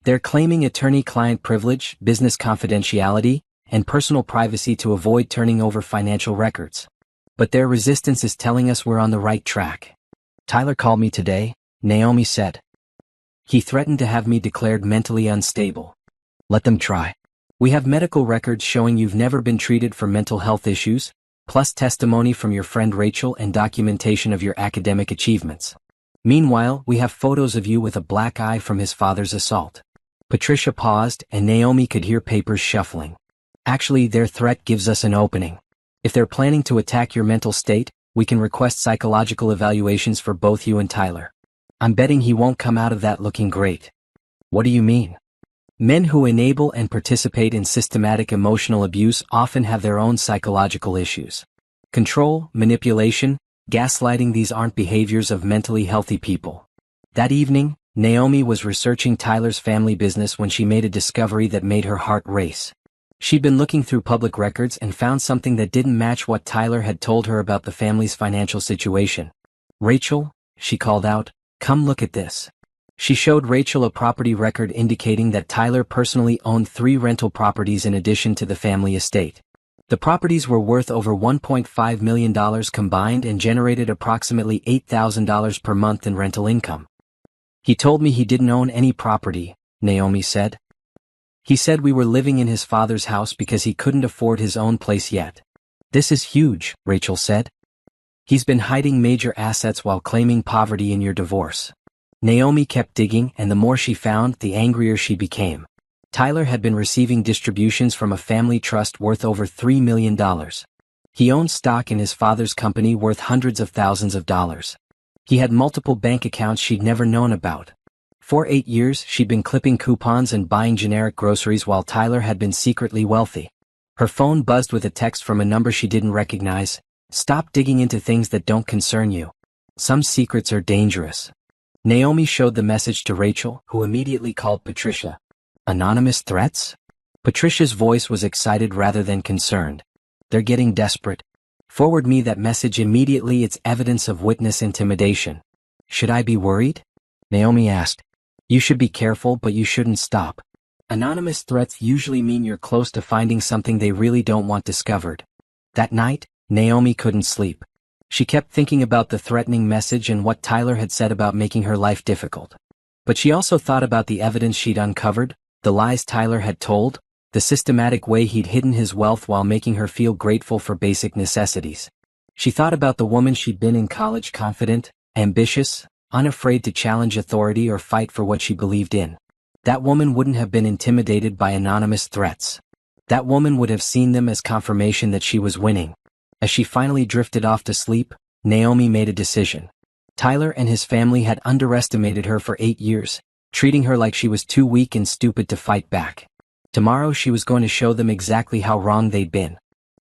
"They're claiming attorney-client privilege, business confidentiality, and personal privacy to avoid turning over financial records. But their resistance is telling us we're on the right track." "Tyler called me today," Naomi said. "He threatened to have me declared mentally unstable." "Let them try. We have medical records showing you've never been treated for mental health issues, plus testimony from your friend Rachel and documentation of your academic achievements. Meanwhile, we have photos of you with a black eye from his father's assault." Patricia paused, and Naomi could hear papers shuffling. "Actually, their threat gives us an opening. If they're planning to attack your mental state, we can request psychological evaluations for both you and Tyler. I'm betting he won't come out of that looking great." "What do you mean?" "Men who enable and participate in systematic emotional abuse often have their own psychological issues. Control, manipulation, gaslighting, these aren't behaviors of mentally healthy people." That evening, Naomi was researching Tyler's family business when she made a discovery that made her heart race. She'd been looking through public records and found something that didn't match what Tyler had told her about the family's financial situation. "Rachel," she called out, "come look at this." She showed Rachel a property record indicating that Tyler personally owned 3 rental properties in addition to the family estate. The properties were worth over $1.5 million combined and generated approximately $8,000 per month in rental income. "He told me he didn't own any property," Naomi said. "He said we were living in his father's house because he couldn't afford his own place yet." "This is huge," Rachel said. "He's been hiding major assets while claiming poverty in your divorce." Naomi kept digging, and the more she found, the angrier she became. Tyler had been receiving distributions from a family trust worth over $3 million. He owned stock in his father's company worth hundreds of thousands of dollars. He had multiple bank accounts she'd never known about. For 8 years, she'd been clipping coupons and buying generic groceries while Tyler had been secretly wealthy. Her phone buzzed with a text from a number she didn't recognize. "Stop digging into things that don't concern you. Some secrets are dangerous." Naomi showed the message to Rachel, who immediately called Patricia. "Anonymous threats?" Patricia's voice was excited rather than concerned. "They're getting desperate. Forward me that message immediately. It's evidence of witness intimidation." "Should I be worried?" Naomi asked. "You should be careful, but you shouldn't stop. Anonymous threats usually mean you're close to finding something they really don't want discovered." That night, Naomi couldn't sleep. She kept thinking about the threatening message and what Tyler had said about making her life difficult. But she also thought about the evidence she'd uncovered, the lies Tyler had told, the systematic way he'd hidden his wealth while making her feel grateful for basic necessities. She thought about the woman she'd been in college, confident, ambitious, unafraid to challenge authority or fight for what she believed in. That woman wouldn't have been intimidated by anonymous threats. That woman would have seen them as confirmation that she was winning. As she finally drifted off to sleep, Naomi made a decision. Tyler and his family had underestimated her for 8 years, treating her like she was too weak and stupid to fight back. Tomorrow she was going to show them exactly how wrong they'd been.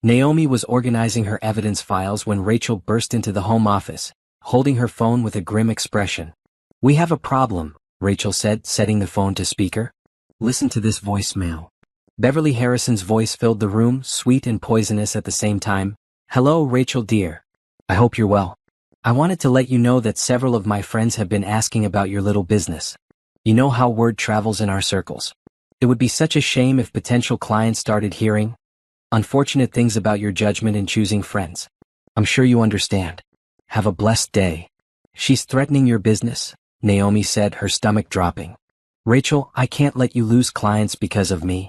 Naomi was organizing her evidence files when Rachel burst into the home office, holding her phone with a grim expression. "We have a problem," Rachel said, setting the phone to speaker. "Listen to this voicemail." Beverly Harrison's voice filled the room, sweet and poisonous at the same time. "Hello, Rachel dear. I hope you're well. I wanted to let you know that several of my friends have been asking about your little business. You know how word travels in our circles. It would be such a shame if potential clients started hearing unfortunate things about your judgment in choosing friends. I'm sure you understand. Have a blessed day." "She's threatening your business," Naomi said, her stomach dropping. "Rachel, I can't let you lose clients because of me."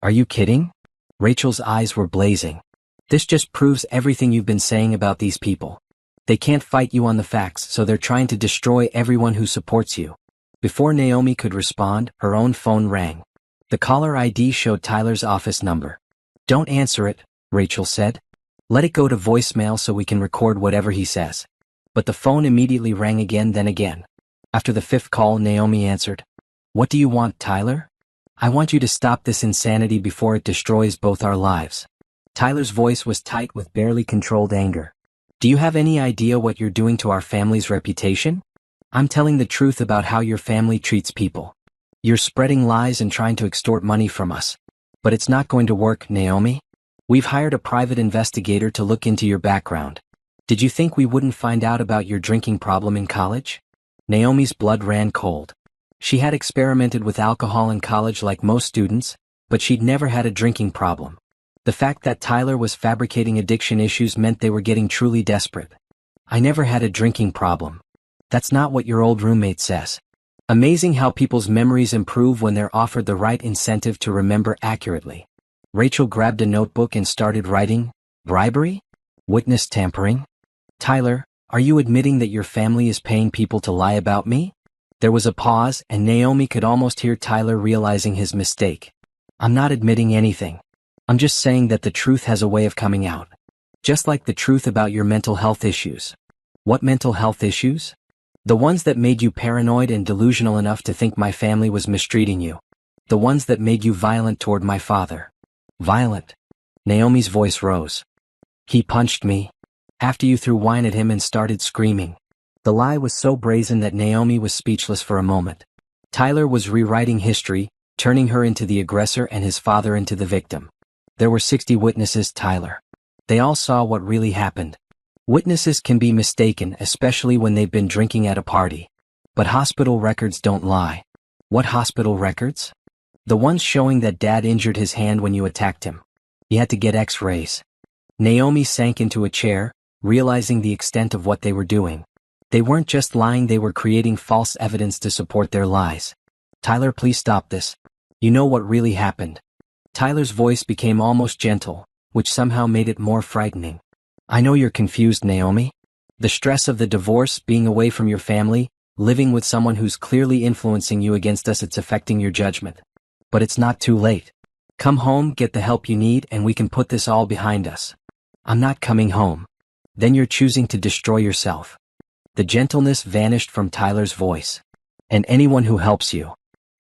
"Are you kidding?" Rachel's eyes were blazing. "This just proves everything you've been saying about these people. They can't fight you on the facts, so they're trying to destroy everyone who supports you." Before Naomi could respond, her own phone rang. The caller ID showed Tyler's office number. "Don't answer it," Rachel said. "Let it go to voicemail so we can record whatever he says." But the phone immediately rang again, then again. After the 5th call, Naomi answered. "What do you want, Tyler?" "I want you to stop this insanity before it destroys both our lives." Tyler's voice was tight with barely controlled anger. "Do you have any idea what you're doing to our family's reputation? I'm telling the truth about how your family treats people. You're spreading lies and trying to extort money from us. But it's not going to work, Naomi. We've hired a private investigator to look into your background. Did you think we wouldn't find out about your drinking problem in college?" Naomi's blood ran cold. She had experimented with alcohol in college like most students, but she'd never had a drinking problem. The fact that Tyler was fabricating addiction issues meant they were getting truly desperate. "I never had a drinking problem." "That's not what your old roommate says." Amazing how people's memories improve when they're offered the right incentive to remember accurately. Rachel grabbed a notebook and started writing. "Bribery? Witness tampering? Tyler, are you admitting that your family is paying people to lie about me? There was a pause, and Naomi could almost hear Tyler realizing his mistake. I'm not admitting anything. I'm just saying that the truth has a way of coming out. Just like the truth about your mental health issues. What mental health issues? The ones that made you paranoid and delusional enough to think my family was mistreating you. The ones that made you violent toward my father. Violent? Naomi's voice rose. He punched me. After you threw wine at him and started screaming. The lie was so brazen that Naomi was speechless for a moment. Tyler was rewriting history, turning her into the aggressor and his father into the victim. There were 60 witnesses, Tyler. They all saw what really happened. Witnesses can be mistaken, especially when they've been drinking at a party. But hospital records don't lie. What hospital records? The ones showing that Dad injured his hand when you attacked him. He had to get X-rays. Naomi sank into a chair, realizing the extent of what they were doing. They weren't just lying, they were creating false evidence to support their lies. Tyler, please stop this. You know what really happened. Tyler's voice became almost gentle, which somehow made it more frightening. I know you're confused, Naomi. The stress of the divorce, being away from your family, living with someone who's clearly influencing you against us, it's affecting your judgment. But it's not too late. Come home, get the help you need, and we can put this all behind us. I'm not coming home. Then you're choosing to destroy yourself. The gentleness vanished from Tyler's voice. And anyone who helps you.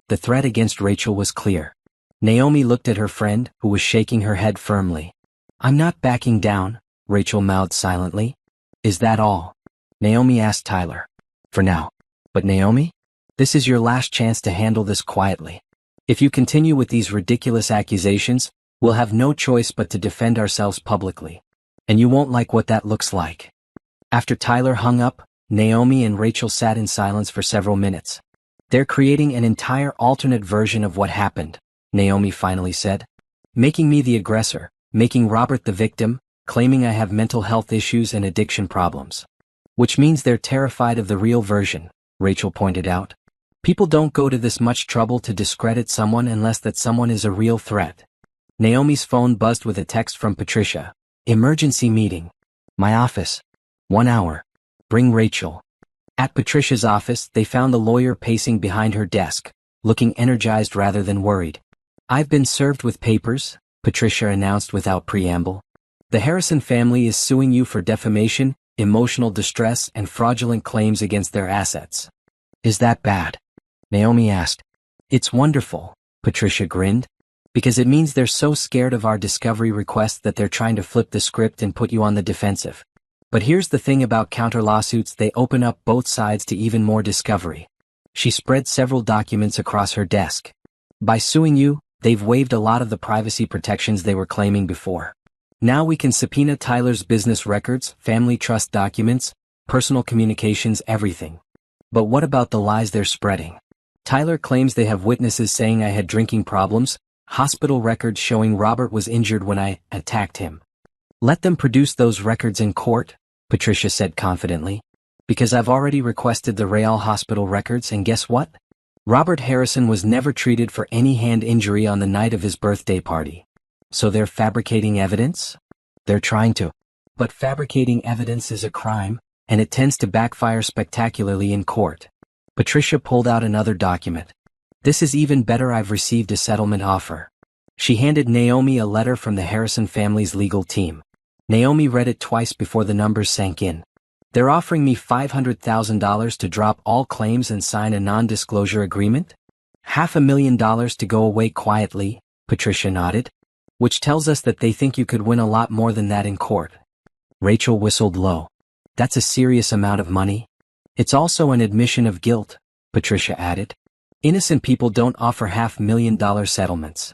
The threat against Rachel was clear. Naomi looked at her friend, who was shaking her head firmly. I'm not backing down, Rachel mouthed silently. Is that all? Naomi asked Tyler. For now. But Naomi? This is your last chance to handle this quietly. If you continue with these ridiculous accusations, we'll have no choice but to defend ourselves publicly. And you won't like what that looks like. After Tyler hung up, Naomi and Rachel sat in silence for several minutes. They're creating an entire alternate version of what happened, Naomi finally said. Making me the aggressor, making Robert the victim, claiming I have mental health issues and addiction problems. Which means they're terrified of the real version, Rachel pointed out. People don't go to this much trouble to discredit someone unless that someone is a real threat. Naomi's phone buzzed with a text from Patricia. Emergency meeting. My office. 1 hour. Bring Rachel. At Patricia's office, they found the lawyer pacing behind her desk, looking energized rather than worried. I've been served with papers, Patricia announced without preamble. The Harrison family is suing you for defamation, emotional distress, and fraudulent claims against their assets. Is that bad? Naomi asked. It's wonderful, Patricia grinned. Because it means they're so scared of our discovery request that they're trying to flip the script and put you on the defensive. But here's the thing about counter lawsuits, they open up both sides to even more discovery. She spread several documents across her desk. By suing you, they've waived a lot of the privacy protections they were claiming before. Now we can subpoena Tyler's business records, family trust documents, personal communications, everything. But what about the lies they're spreading? Tyler claims they have witnesses saying I had drinking problems, hospital records showing Robert was injured when I attacked him. Let them produce those records in court, Patricia said confidently. Because I've already requested the Real Hospital records, and guess what? Robert Harrison was never treated for any hand injury on the night of his birthday party. So they're fabricating evidence? They're trying to. But fabricating evidence is a crime, and it tends to backfire spectacularly in court. Patricia pulled out another document. This is even better, I've received a settlement offer. She handed Naomi a letter from the Harrison family's legal team. Naomi read it twice before the numbers sank in. They're offering me $500,000 to drop all claims and sign a non-disclosure agreement? $500,000 to go away quietly, Patricia nodded. Which tells us that they think you could win a lot more than that in court. Rachel whistled low. That's a serious amount of money. It's also an admission of guilt, Patricia added. Innocent people don't offer $500,000 settlements.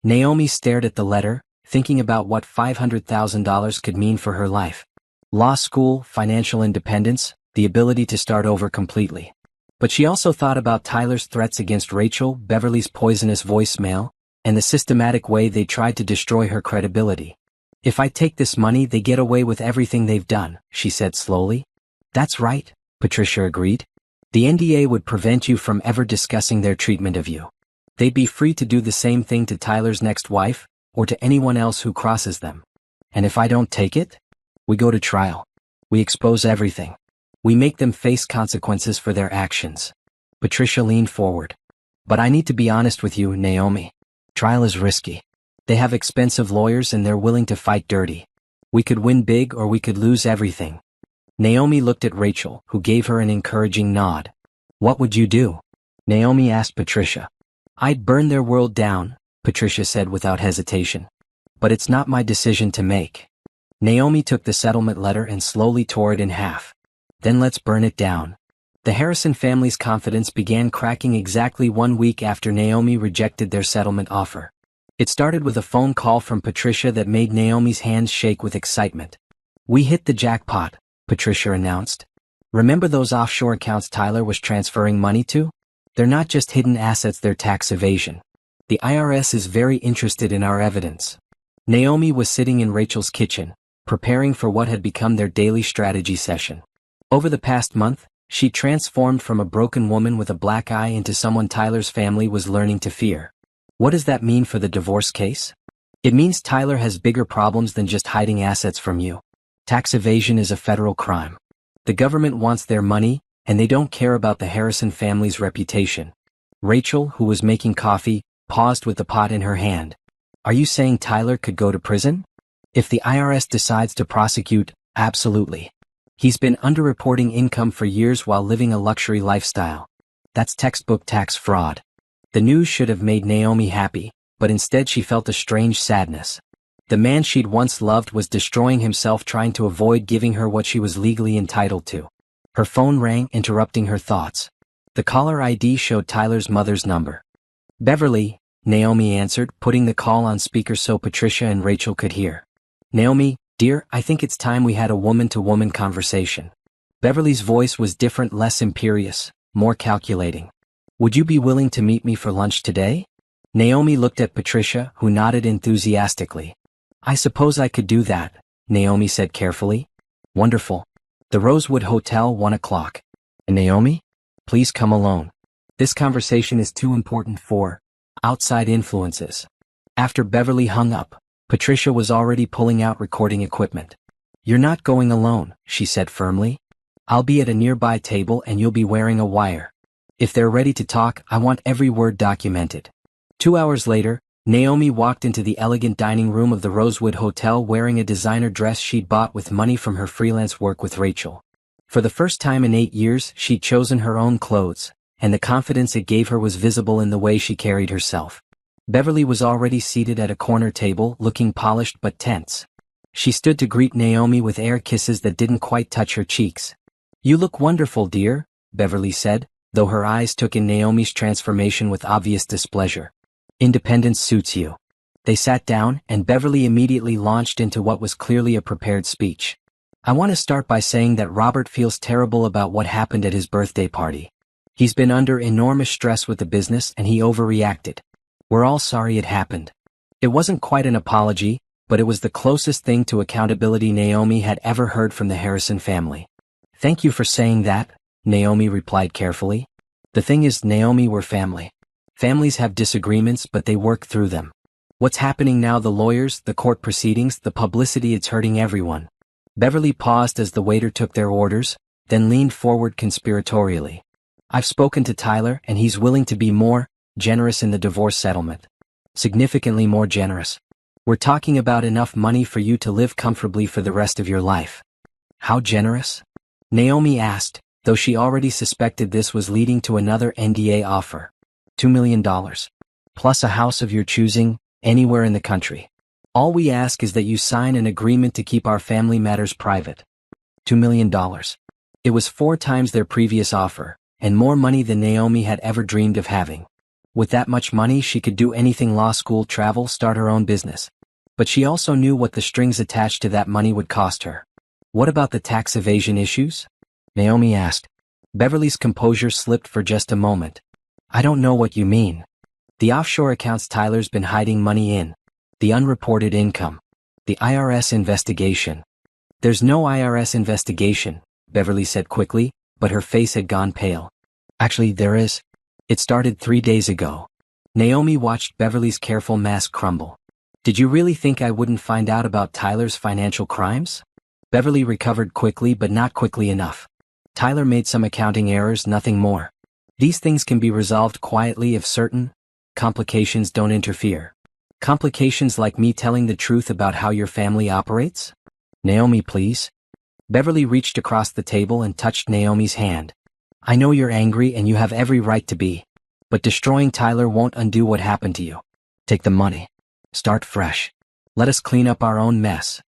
Naomi stared at the letter, thinking about what $500,000 could mean for her life. Law school, financial independence, the ability to start over completely. But she also thought about Tyler's threats against Rachel, Beverly's poisonous voicemail, and the systematic way they tried to destroy her credibility. If I take this money, they get away with everything they've done, she said slowly. That's right, Patricia agreed. The NDA would prevent you from ever discussing their treatment of you. They'd be free to do the same thing to Tyler's next wife, or to anyone else who crosses them. And if I don't take it? We go to trial. We expose everything. We make them face consequences for their actions. Patricia leaned forward. But I need to be honest with you, Naomi. Trial is risky. They have expensive lawyers and they're willing to fight dirty. We could win big or we could lose everything. Naomi looked at Rachel, who gave her an encouraging nod. What would you do? Naomi asked Patricia. I'd burn their world down, Patricia said without hesitation. But it's not my decision to make. Naomi took the settlement letter and slowly tore it in half. Then let's burn it down. The Harrison family's confidence began cracking exactly 1 week after Naomi rejected their settlement offer. It started with a phone call from Patricia that made Naomi's hands shake with excitement. We hit the jackpot, Patricia announced. Remember those offshore accounts Tyler was transferring money to? They're not just hidden assets, they're tax evasion. The IRS is very interested in our evidence. Naomi was sitting in Rachel's kitchen, preparing for what had become their daily strategy session. Over the past month, she transformed from a broken woman with a black eye into someone Tyler's family was learning to fear. What does that mean for the divorce case? It means Tyler has bigger problems than just hiding assets from you. Tax evasion is a federal crime. The government wants their money, and they don't care about the Harrison family's reputation. Rachel, who was making coffee, paused with the pot in her hand. Are you saying Tyler could go to prison? If the IRS decides to prosecute, absolutely. He's been underreporting income for years while living a luxury lifestyle. That's textbook tax fraud. The news should have made Naomi happy, but instead she felt a strange sadness. The man she'd once loved was destroying himself trying to avoid giving her what she was legally entitled to. Her phone rang, interrupting her thoughts. The caller ID showed Tyler's mother's number. Beverly, Naomi answered, putting the call on speaker so Patricia and Rachel could hear. Naomi, dear, I think it's time we had a woman-to-woman conversation. Beverly's voice was different, less imperious, more calculating. Would you be willing to meet me for lunch today? Naomi looked at Patricia, who nodded enthusiastically. I suppose I could do that, Naomi said carefully. Wonderful. The Rosewood Hotel, 1 o'clock. Naomi? Please come alone. This conversation is too important for outside influences. After Beverly hung up, Patricia was already pulling out recording equipment. You're not going alone, she said firmly. I'll be at a nearby table and you'll be wearing a wire. If they're ready to talk, I want every word documented. 2 hours later, Naomi walked into the elegant dining room of the Rosewood Hotel wearing a designer dress she'd bought with money from her freelance work with Rachel. For the first time in 8 years, she'd chosen her own clothes, and the confidence it gave her was visible in the way she carried herself. Beverly was already seated at a corner table, looking polished but tense. She stood to greet Naomi with air kisses that didn't quite touch her cheeks. You look wonderful, dear, Beverly said, though her eyes took in Naomi's transformation with obvious displeasure. Independence suits you. They sat down, and Beverly immediately launched into what was clearly a prepared speech. I want to start by saying that Robert feels terrible about what happened at his birthday party. He's been under enormous stress with the business and he overreacted. We're all sorry it happened. It wasn't quite an apology, but it was the closest thing to accountability Naomi had ever heard from the Harrison family. Thank you for saying that, Naomi replied carefully. The thing is, Naomi, we're family. Families have disagreements, but they work through them. What's happening now, the lawyers, the court proceedings, the publicity, it's hurting everyone. Beverly paused as the waiter took their orders, then leaned forward conspiratorially. I've spoken to Tyler and he's willing to be more generous in the divorce settlement. Significantly more generous. We're talking about enough money for you to live comfortably for the rest of your life. How generous? Naomi asked, though she already suspected this was leading to another NDA offer. $2 million. Plus a house of your choosing, anywhere in the country. All we ask is that you sign an agreement to keep our family matters private. $2 million. It was 4 times their previous offer, and more money than Naomi had ever dreamed of having. With that much money, she could do anything: law school, travel, start her own business. But she also knew what the strings attached to that money would cost her. What about the tax evasion issues? Naomi asked. Beverly's composure slipped for just a moment. I don't know what you mean. The offshore accounts Tyler's been hiding money in. The unreported income. The IRS investigation. There's no IRS investigation, Beverly said quickly, but her face had gone pale. Actually, there is. It started 3 days ago. Naomi watched Beverly's careful mask crumble. Did you really think I wouldn't find out about Tyler's financial crimes? Beverly recovered quickly but not quickly enough. Tyler made some accounting errors, nothing more. These things can be resolved quietly if certain complications don't interfere. Complications like me telling the truth about how your family operates? Naomi, please. Beverly reached across the table and touched Naomi's hand. I know you're angry and you have every right to be. But destroying Tyler won't undo what happened to you. Take the money. Start fresh. Let us clean up our own mess.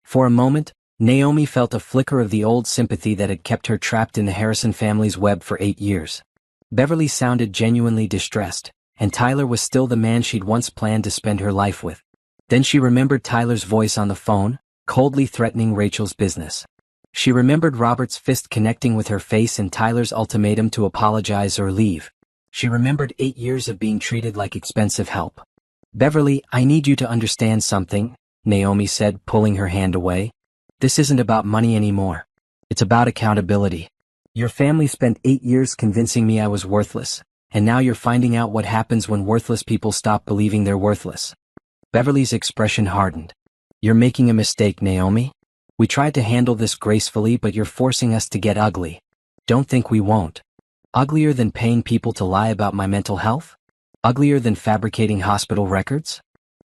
For a moment, Naomi felt a flicker of the old sympathy that had kept her trapped in the Harrison family's web for 8 years. Beverly sounded genuinely distressed, and Tyler was still the man she'd once planned to spend her life with. Then she remembered Tyler's voice on the phone, coldly threatening Rachel's business. She remembered Robert's fist connecting with her face and Tyler's ultimatum to apologize or leave. She remembered 8 years of being treated like expensive help. Beverly, I need you to understand something, Naomi said, pulling her hand away. This isn't about money anymore. It's about accountability. Your family spent 8 years convincing me I was worthless, and now you're finding out what happens when worthless people stop believing they're worthless. Beverly's expression hardened. You're making a mistake, Naomi. We tried to handle this gracefully, but you're forcing us to get ugly. Don't think we won't. Uglier than paying people to lie about my mental health? Uglier than fabricating hospital records?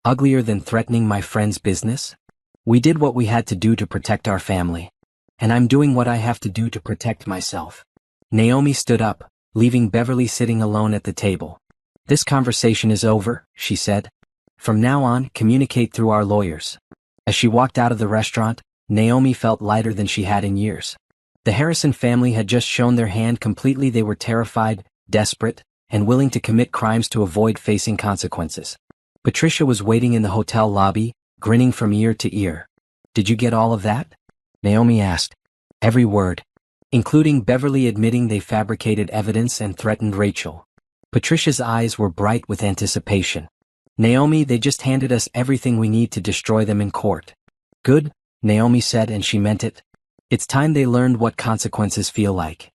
Uglier than threatening my friend's business? We did what we had to do to protect our family. And I'm doing what I have to do to protect myself. Naomi stood up, leaving Beverly sitting alone at the table. This conversation is over, she said. From now on, communicate through our lawyers. As she walked out of the restaurant, Naomi felt lighter than she had in years. The Harrison family had just shown their hand completely. They were terrified, desperate, and willing to commit crimes to avoid facing consequences. Patricia was waiting in the hotel lobby, grinning from ear to ear. Did you get all of that? Naomi asked. Every word. Including Beverly admitting they fabricated evidence and threatened Rachel. Patricia's eyes were bright with anticipation. Naomi, they just handed us everything we need to destroy them in court. Good, Naomi said, and she meant it. It's time they learned what consequences feel like.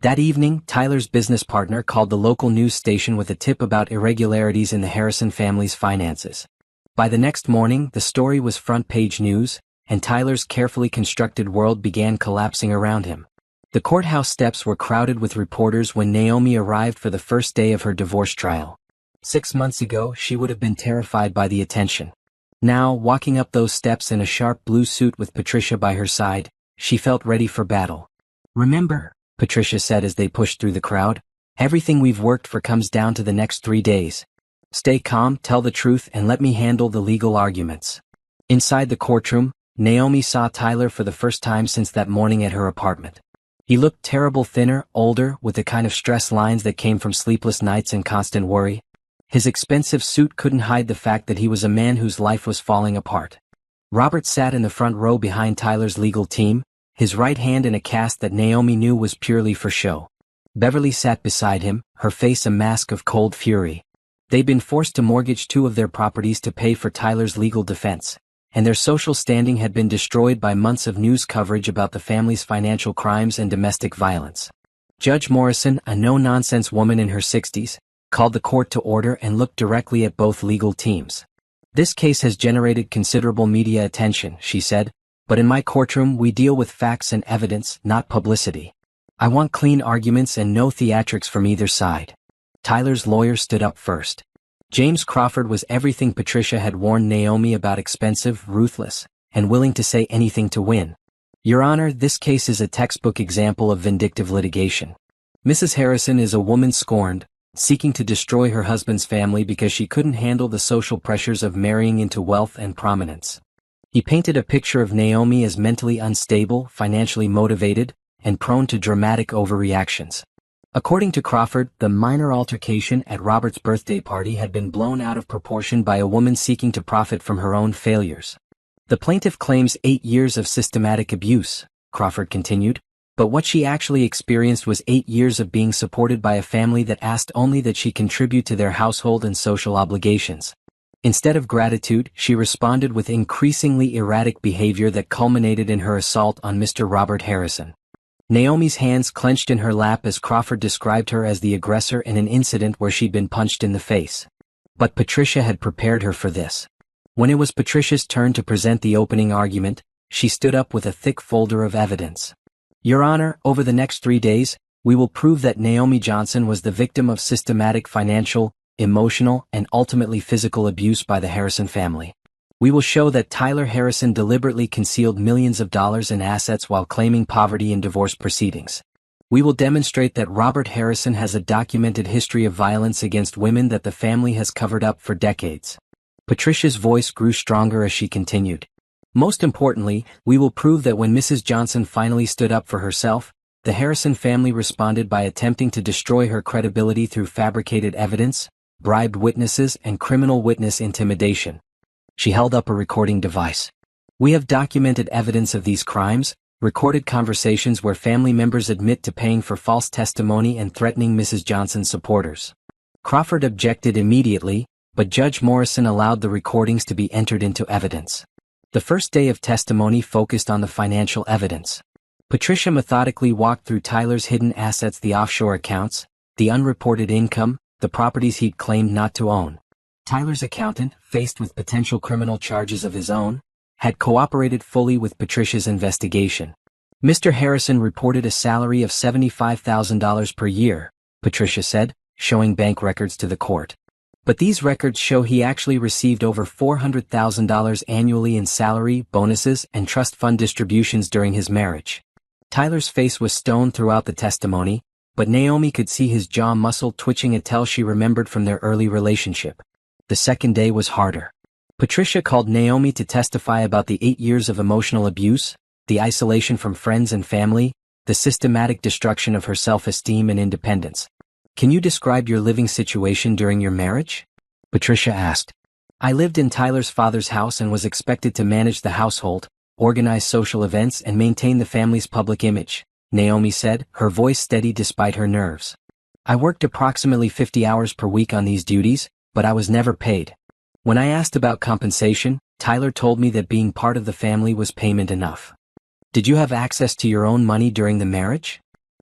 That evening, Tyler's business partner called the local news station with a tip about irregularities in the Harrison family's finances. By the next morning, the story was front-page news, and Tyler's carefully constructed world began collapsing around him. The courthouse steps were crowded with reporters when Naomi arrived for the first day of her divorce trial. 6 months ago, she would have been terrified by the attention. Now, walking up those steps in a sharp blue suit with Patricia by her side, she felt ready for battle. Remember, Patricia said as they pushed through the crowd, everything we've worked for comes down to the next 3 days. Stay calm, tell the truth, and let me handle the legal arguments. Inside the courtroom, Naomi saw Tyler for the first time since that morning at her apartment. He looked terrible, thinner, older, with the kind of stress lines that came from sleepless nights and constant worry. His expensive suit couldn't hide the fact that he was a man whose life was falling apart. Robert sat in the front row behind Tyler's legal team, his right hand in a cast that Naomi knew was purely for show. Beverly sat beside him, her face a mask of cold fury. They'd been forced to mortgage 2 of their properties to pay for Tyler's legal defense, and their social standing had been destroyed by months of news coverage about the family's financial crimes and domestic violence. Judge Morrison, a no-nonsense woman in her 60s, called the court to order and looked directly at both legal teams. This case has generated considerable media attention, she said, but in my courtroom we deal with facts and evidence, not publicity. I want clean arguments and no theatrics from either side. Tyler's lawyer stood up first. James Crawford was everything Patricia had warned Naomi about: expensive, ruthless, and willing to say anything to win. Your Honor, this case is a textbook example of vindictive litigation. Mrs. Harrison is a woman scorned, seeking to destroy her husband's family because she couldn't handle the social pressures of marrying into wealth and prominence. He painted a picture of Naomi as mentally unstable, financially motivated, and prone to dramatic overreactions. According to Crawford, the minor altercation at Robert's birthday party had been blown out of proportion by a woman seeking to profit from her own failures. The plaintiff claims 8 years of systematic abuse, Crawford continued, but what she actually experienced was 8 years of being supported by a family that asked only that she contribute to their household and social obligations. Instead of gratitude, she responded with increasingly erratic behavior that culminated in her assault on Mr. Robert Harrison. Naomi's hands clenched in her lap as Crawford described her as the aggressor in an incident where she'd been punched in the face. But Patricia had prepared her for this. When it was Patricia's turn to present the opening argument, she stood up with a thick folder of evidence. Your Honor, over the next 3 days, we will prove that Naomi Johnson was the victim of systematic financial, emotional, and ultimately physical abuse by the Harrison family. We will show that Tyler Harrison deliberately concealed millions of dollars in assets while claiming poverty in divorce proceedings. We will demonstrate that Robert Harrison has a documented history of violence against women that the family has covered up for decades. Patricia's voice grew stronger as she continued. Most importantly, we will prove that when Mrs. Johnson finally stood up for herself, the Harrison family responded by attempting to destroy her credibility through fabricated evidence, bribed witnesses, and criminal witness intimidation. She held up a recording device. We have documented evidence of these crimes, recorded conversations where family members admit to paying for false testimony and threatening Mrs. Johnson's supporters. Crawford objected immediately, but Judge Morrison allowed the recordings to be entered into evidence. The first day of testimony focused on the financial evidence. Patricia methodically walked through Tyler's hidden assets, the offshore accounts, the unreported income, the properties he'd claimed not to own. Tyler's accountant, faced with potential criminal charges of his own, had cooperated fully with Patricia's investigation. Mr. Harrison reported a salary of $75,000 per year, Patricia said, showing bank records to the court. But these records show he actually received over $400,000 annually in salary, bonuses, and trust fund distributions during his marriage. Tyler's face was stone throughout the testimony, but Naomi could see his jaw muscle twitching, a tell she remembered from their early relationship. The second day was harder. Patricia called Naomi to testify about the 8 years of emotional abuse, the isolation from friends and family, the systematic destruction of her self-esteem and independence. Can you describe your living situation during your marriage? Patricia asked. I lived in Tyler's father's house and was expected to manage the household, organize social events, and maintain the family's public image, Naomi said, her voice steady despite her nerves. I worked approximately 50 hours per week on these duties, but I was never paid. When I asked about compensation, Tyler told me that being part of the family was payment enough. Did you have access to your own money during the marriage?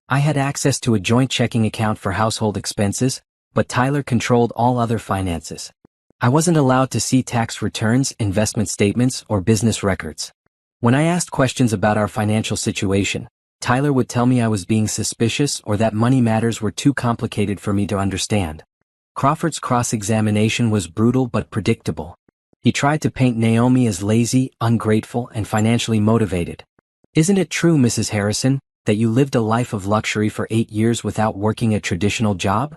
I had access to a joint checking account for household expenses, but Tyler controlled all other finances. I wasn't allowed to see tax returns, investment statements, or business records. When I asked questions about our financial situation, Tyler would tell me I was being suspicious or that money matters were too complicated for me to understand. Crawford's cross-examination was brutal but predictable. He tried to paint Naomi as lazy, ungrateful, and financially motivated. Isn't it true, Mrs. Harrison, that you lived a life of luxury for 8 years without working a traditional job?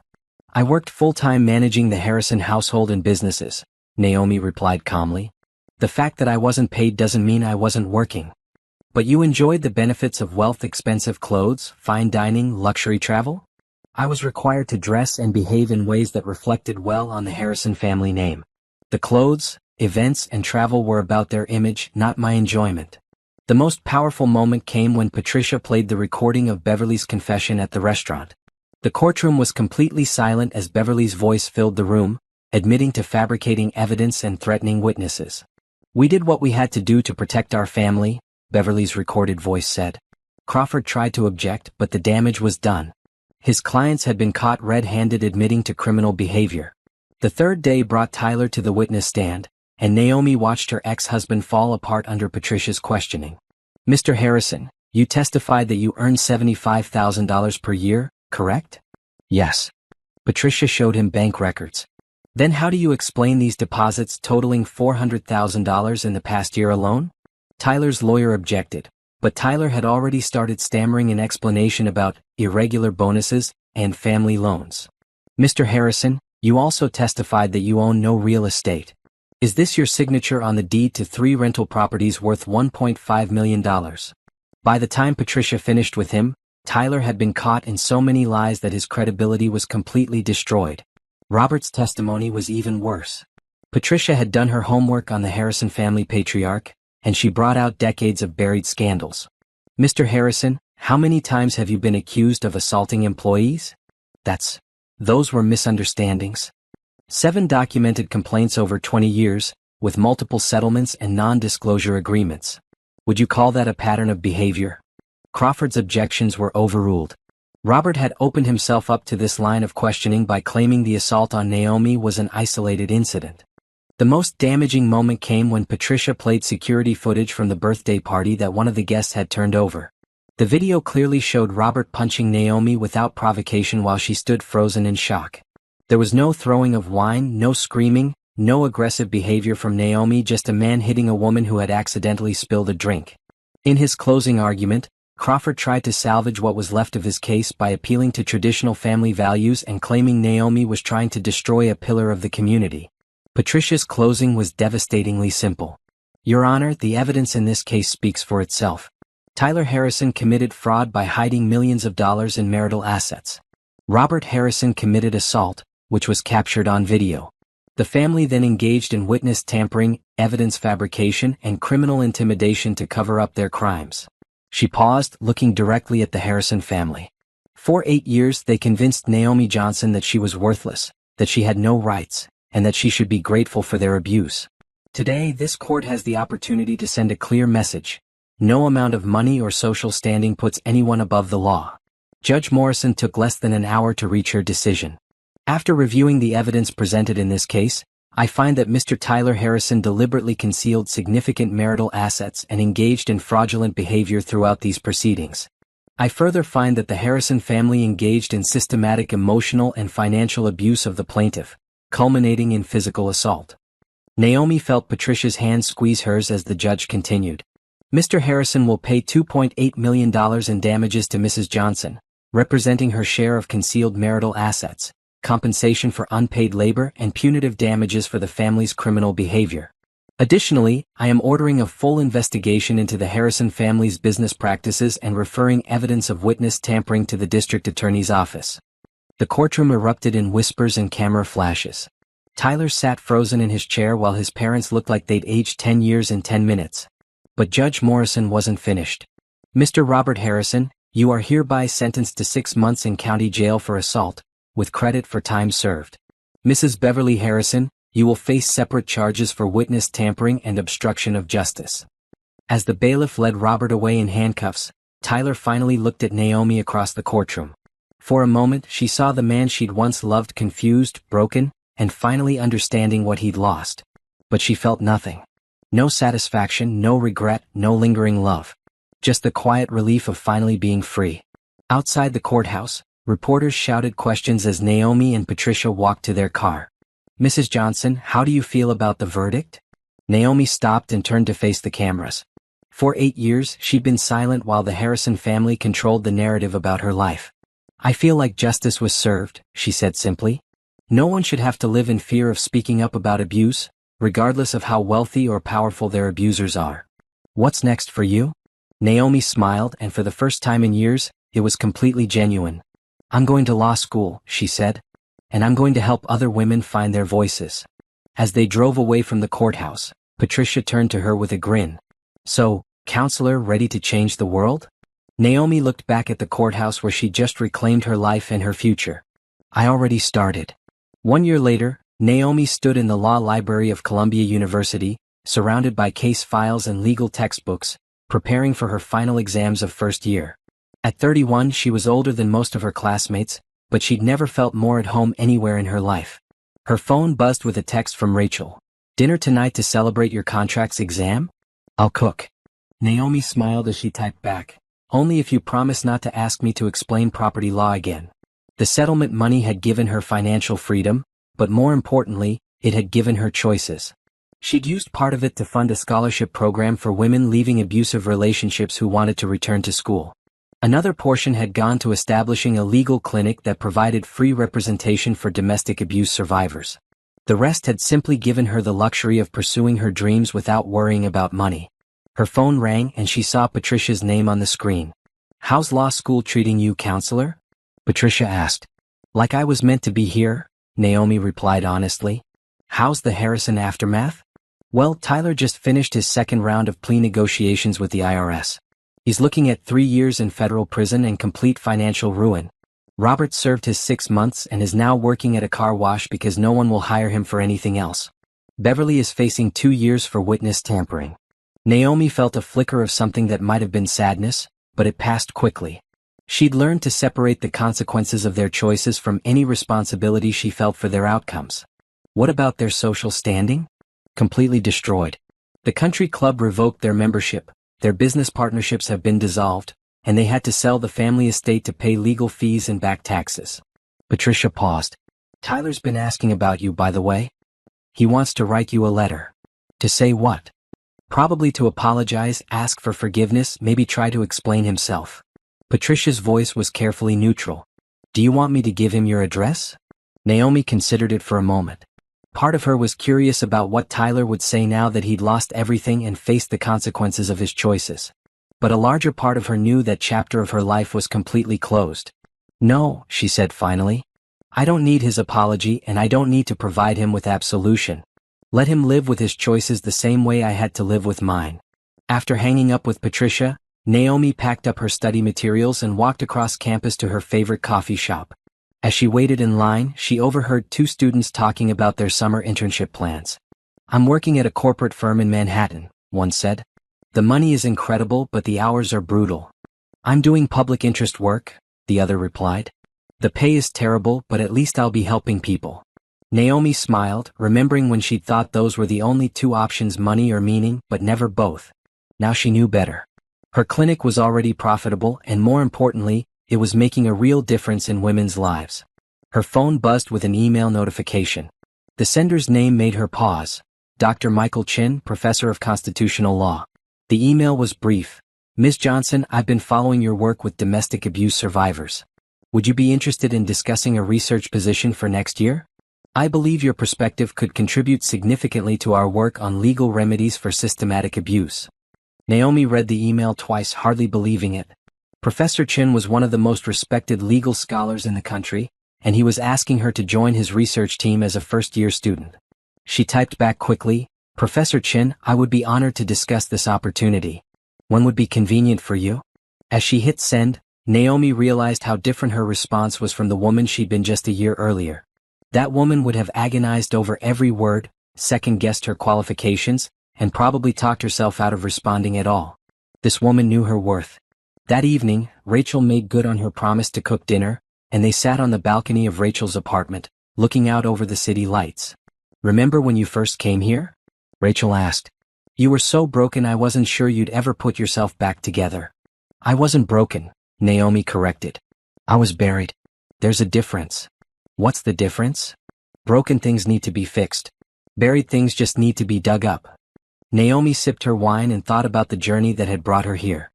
I worked full-time managing the Harrison household and businesses, Naomi replied calmly. The fact that I wasn't paid doesn't mean I wasn't working. But you enjoyed the benefits of wealth, expensive clothes, fine dining, luxury travel? I was required to dress and behave in ways that reflected well on the Harrison family name. The clothes, events, and travel were about their image, not my enjoyment. The most powerful moment came when Patricia played the recording of Beverly's confession at the restaurant. The courtroom was completely silent as Beverly's voice filled the room, admitting to fabricating evidence and threatening witnesses. We did what we had to do to protect our family, Beverly's recorded voice said. Crawford tried to object, but the damage was done. His clients had been caught red-handed admitting to criminal behavior. The third day brought Tyler to the witness stand, and Naomi watched her ex-husband fall apart under Patricia's questioning. Mr. Harrison, you testified that you earned $75,000 per year, correct? Yes. Patricia showed him bank records. Then how do you explain these deposits totaling $400,000 in the past year alone? Tyler's lawyer objected, but Tyler had already started stammering an explanation about irregular bonuses and family loans. Mr. Harrison, you also testified that you own no real estate. Is this your signature on the deed to 3 rental properties worth $1.5 million? By the time Patricia finished with him, Tyler had been caught in so many lies that his credibility was completely destroyed. Robert's testimony was even worse. Patricia had done her homework on the Harrison family patriarch, and she brought out decades of buried scandals. Mr. Harrison, how many times have you been accused of assaulting employees? Those were misunderstandings. 7 documented complaints over 20 years, with multiple settlements and non-disclosure agreements. Would you call that a pattern of behavior? Crawford's objections were overruled. Robert had opened himself up to this line of questioning by claiming the assault on Naomi was an isolated incident. The most damaging moment came when Patricia played security footage from the birthday party that one of the guests had turned over. The video clearly showed Robert punching Naomi without provocation while she stood frozen in shock. There was no throwing of wine, no screaming, no aggressive behavior from Naomi, just a man hitting a woman who had accidentally spilled a drink. In his closing argument, Crawford tried to salvage what was left of his case by appealing to traditional family values and claiming Naomi was trying to destroy a pillar of the community. Patricia's closing was devastatingly simple. Your Honor, the evidence in this case speaks for itself. Tyler Harrison committed fraud by hiding millions of dollars in marital assets. Robert Harrison committed assault, which was captured on video. The family then engaged in witness tampering, evidence fabrication, and criminal intimidation to cover up their crimes. She paused, looking directly at the Harrison family. For 8 years they convinced Naomi Johnson that she was worthless, that she had no rights, and that she should be grateful for their abuse. Today, this court has the opportunity to send a clear message. No amount of money or social standing puts anyone above the law. Judge Morrison took less than an hour to reach her decision. After reviewing the evidence presented in this case, I find that Mr. Tyler Harrison deliberately concealed significant marital assets and engaged in fraudulent behavior throughout these proceedings. I further find that the Harrison family engaged in systematic emotional and financial abuse of the plaintiff, culminating in physical assault. Naomi felt Patricia's hand squeeze hers as the judge continued. Mr. Harrison will pay $2.8 million in damages to Mrs. Johnson, representing her share of concealed marital assets, compensation for unpaid labor, and punitive damages for the family's criminal behavior. Additionally, I am ordering a full investigation into the Harrison family's business practices and referring evidence of witness tampering to the district attorney's office. The courtroom erupted in whispers and camera flashes. Tyler sat frozen in his chair while his parents looked like they'd aged 10 years in 10 minutes. But Judge Morrison wasn't finished. Mr. Robert Harrison, you are hereby sentenced to 6 months in county jail for assault, with credit for time served. Mrs. Beverly Harrison, you will face separate charges for witness tampering and obstruction of justice. As the bailiff led Robert away in handcuffs, Tyler finally looked at Naomi across the courtroom. For a moment, she saw the man she'd once loved confused, broken, and finally understanding what he'd lost. But she felt nothing. No satisfaction, no regret, no lingering love. Just the quiet relief of finally being free. Outside the courthouse, reporters shouted questions as Naomi and Patricia walked to their car. Mrs. Johnson, how do you feel about the verdict? Naomi stopped and turned to face the cameras. For 8 years, she'd been silent while the Harrison family controlled the narrative about her life. I feel like justice was served, she said simply. No one should have to live in fear of speaking up about abuse, regardless of how wealthy or powerful their abusers are. What's next for you? Naomi smiled, and for the first time in years, it was completely genuine. I'm going to law school, she said. And I'm going to help other women find their voices. As they drove away from the courthouse, Patricia turned to her with a grin. So, counselor, ready to change the world? Naomi looked back at the courthouse where she just reclaimed her life and her future. I already started. 1 year later, Naomi stood in the law library of Columbia University, surrounded by case files and legal textbooks, preparing for her final exams of first year. At 31, she was older than most of her classmates, but she'd never felt more at home anywhere in her life. Her phone buzzed with a text from Rachel. Dinner tonight to celebrate your contract's exam? I'll cook. Naomi smiled as she typed back. Only if you promise not to ask me to explain property law again. The settlement money had given her financial freedom, but more importantly, it had given her choices. She'd used part of it to fund a scholarship program for women leaving abusive relationships who wanted to return to school. Another portion had gone to establishing a legal clinic that provided free representation for domestic abuse survivors. The rest had simply given her the luxury of pursuing her dreams without worrying about money. Her phone rang and she saw Patricia's name on the screen. How's law school treating you, counselor? Patricia asked. Like I was meant to be here, Naomi replied honestly. How's the Harrison aftermath? Well, Tyler just finished his second round of plea negotiations with the IRS. He's looking at 3 years in federal prison and complete financial ruin. Robert served his 6 months and is now working at a car wash because no one will hire him for anything else. Beverly is facing 2 years for witness tampering. Naomi felt a flicker of something that might have been sadness, but it passed quickly. She'd learned to separate the consequences of their choices from any responsibility she felt for their outcomes. What about their social standing? completely destroyed. The country club revoked their membership, their business partnerships have been dissolved, and they had to sell the family estate to pay legal fees and back taxes. Patricia paused. Tyler's been asking about you, by the way. He wants to write you a letter. To say what? Probably to apologize, ask for forgiveness, maybe try to explain himself. Patricia's voice was carefully neutral. Do you want me to give him your address? Naomi considered it for a moment. Part of her was curious about what Tyler would say now that he'd lost everything and faced the consequences of his choices. But a larger part of her knew that chapter of her life was completely closed. No, she said finally. I don't need his apology and I don't need to provide him with absolution. Let him live with his choices the same way I had to live with mine. After hanging up with Patricia, Naomi packed up her study materials and walked across campus to her favorite coffee shop. As she waited in line, she overheard two students talking about their summer internship plans. I'm working at a corporate firm in Manhattan, one said. The money is incredible but the hours are brutal. I'm doing public interest work, the other replied. The pay is terrible but at least I'll be helping people. Naomi smiled, remembering when she'd thought those were the only two options, money or meaning, but never both. Now she knew better. Her clinic was already profitable and more importantly, it was making a real difference in women's lives. Her phone buzzed with an email notification. The sender's name made her pause. Dr. Michael Chin, Professor of Constitutional Law. The email was brief. Ms. Johnson, I've been following your work with domestic abuse survivors. Would you be interested in discussing a research position for next year? I believe your perspective could contribute significantly to our work on legal remedies for systematic abuse. Naomi read the email twice, hardly believing it. Professor Chin was one of the most respected legal scholars in the country, and he was asking her to join his research team as a first-year student. She typed back quickly, Professor Chin, I would be honored to discuss this opportunity. When would be convenient for you? As she hit send, Naomi realized how different her response was from the woman she'd been just a year earlier. That woman would have agonized over every word, second-guessed her qualifications, and probably talked herself out of responding at all. This woman knew her worth. That evening, Rachel made good on her promise to cook dinner, and they sat on the balcony of Rachel's apartment, looking out over the city lights. Remember when you first came here? Rachel asked. You were so broken I wasn't sure you'd ever put yourself back together. I wasn't broken, Naomi corrected. I was buried. There's a difference. What's the difference? Broken things need to be fixed. Buried things just need to be dug up. Naomi sipped her wine and thought about the journey that had brought her here.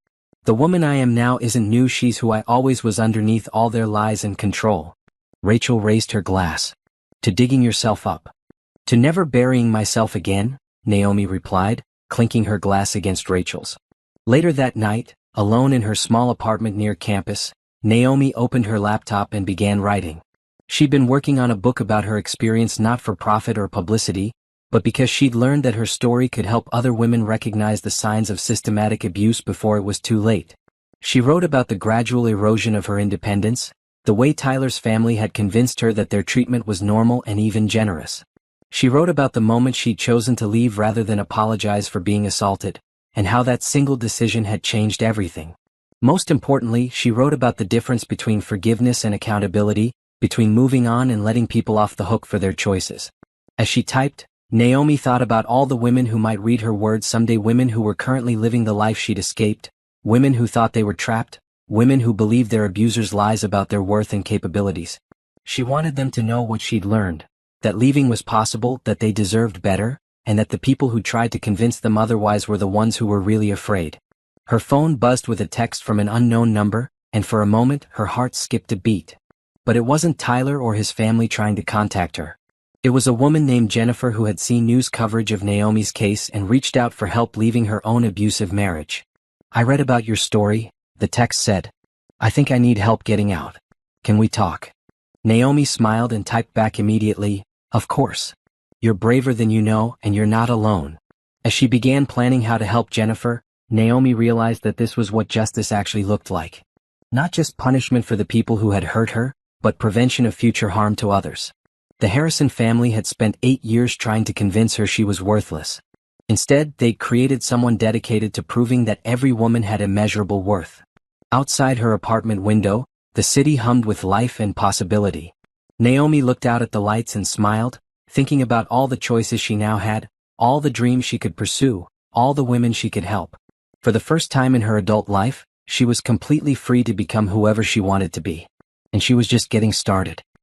The woman I am now isn't new, she's who I always was underneath all their lies and control. Rachel raised her glass. To digging yourself up. To never burying myself again, Naomi replied, clinking her glass against Rachel's. Later that night, alone in her small apartment near campus, Naomi opened her laptop and began writing. She'd been working on a book about her experience not for profit or publicity, but because she'd learned that her story could help other women recognize the signs of systematic abuse before it was too late. She wrote about the gradual erosion of her independence, the way Tyler's family had convinced her that their treatment was normal and even generous. She wrote about the moment she'd chosen to leave rather than apologize for being assaulted, and how that single decision had changed everything. Most importantly, she wrote about the difference between forgiveness and accountability, between moving on and letting people off the hook for their choices. As she typed, Naomi thought about all the women who might read her words someday, women who were currently living the life she'd escaped, women who thought they were trapped, women who believed their abusers' lies about their worth and capabilities. She wanted them to know what she'd learned, that leaving was possible, that they deserved better, and that the people who tried to convince them otherwise were the ones who were really afraid. Her phone buzzed with a text from an unknown number, and for a moment her heart skipped a beat. But it wasn't Tyler or his family trying to contact her. It was a woman named Jennifer who had seen news coverage of Naomi's case and reached out for help leaving her own abusive marriage. I read about your story, the text said. I think I need help getting out. Can we talk? Naomi smiled and typed back immediately, of course. You're braver than you know, and you're not alone. As she began planning how to help Jennifer, Naomi realized that this was what justice actually looked like. Not just punishment for the people who had hurt her, but prevention of future harm to others. The Harrison family had spent 8 years trying to convince her she was worthless. Instead, they'd created someone dedicated to proving that every woman had immeasurable worth. Outside her apartment window, the city hummed with life and possibility. Naomi looked out at the lights and smiled, thinking about all the choices she now had, all the dreams she could pursue, all the women she could help. For the first time in her adult life, she was completely free to become whoever she wanted to be. And she was just getting started.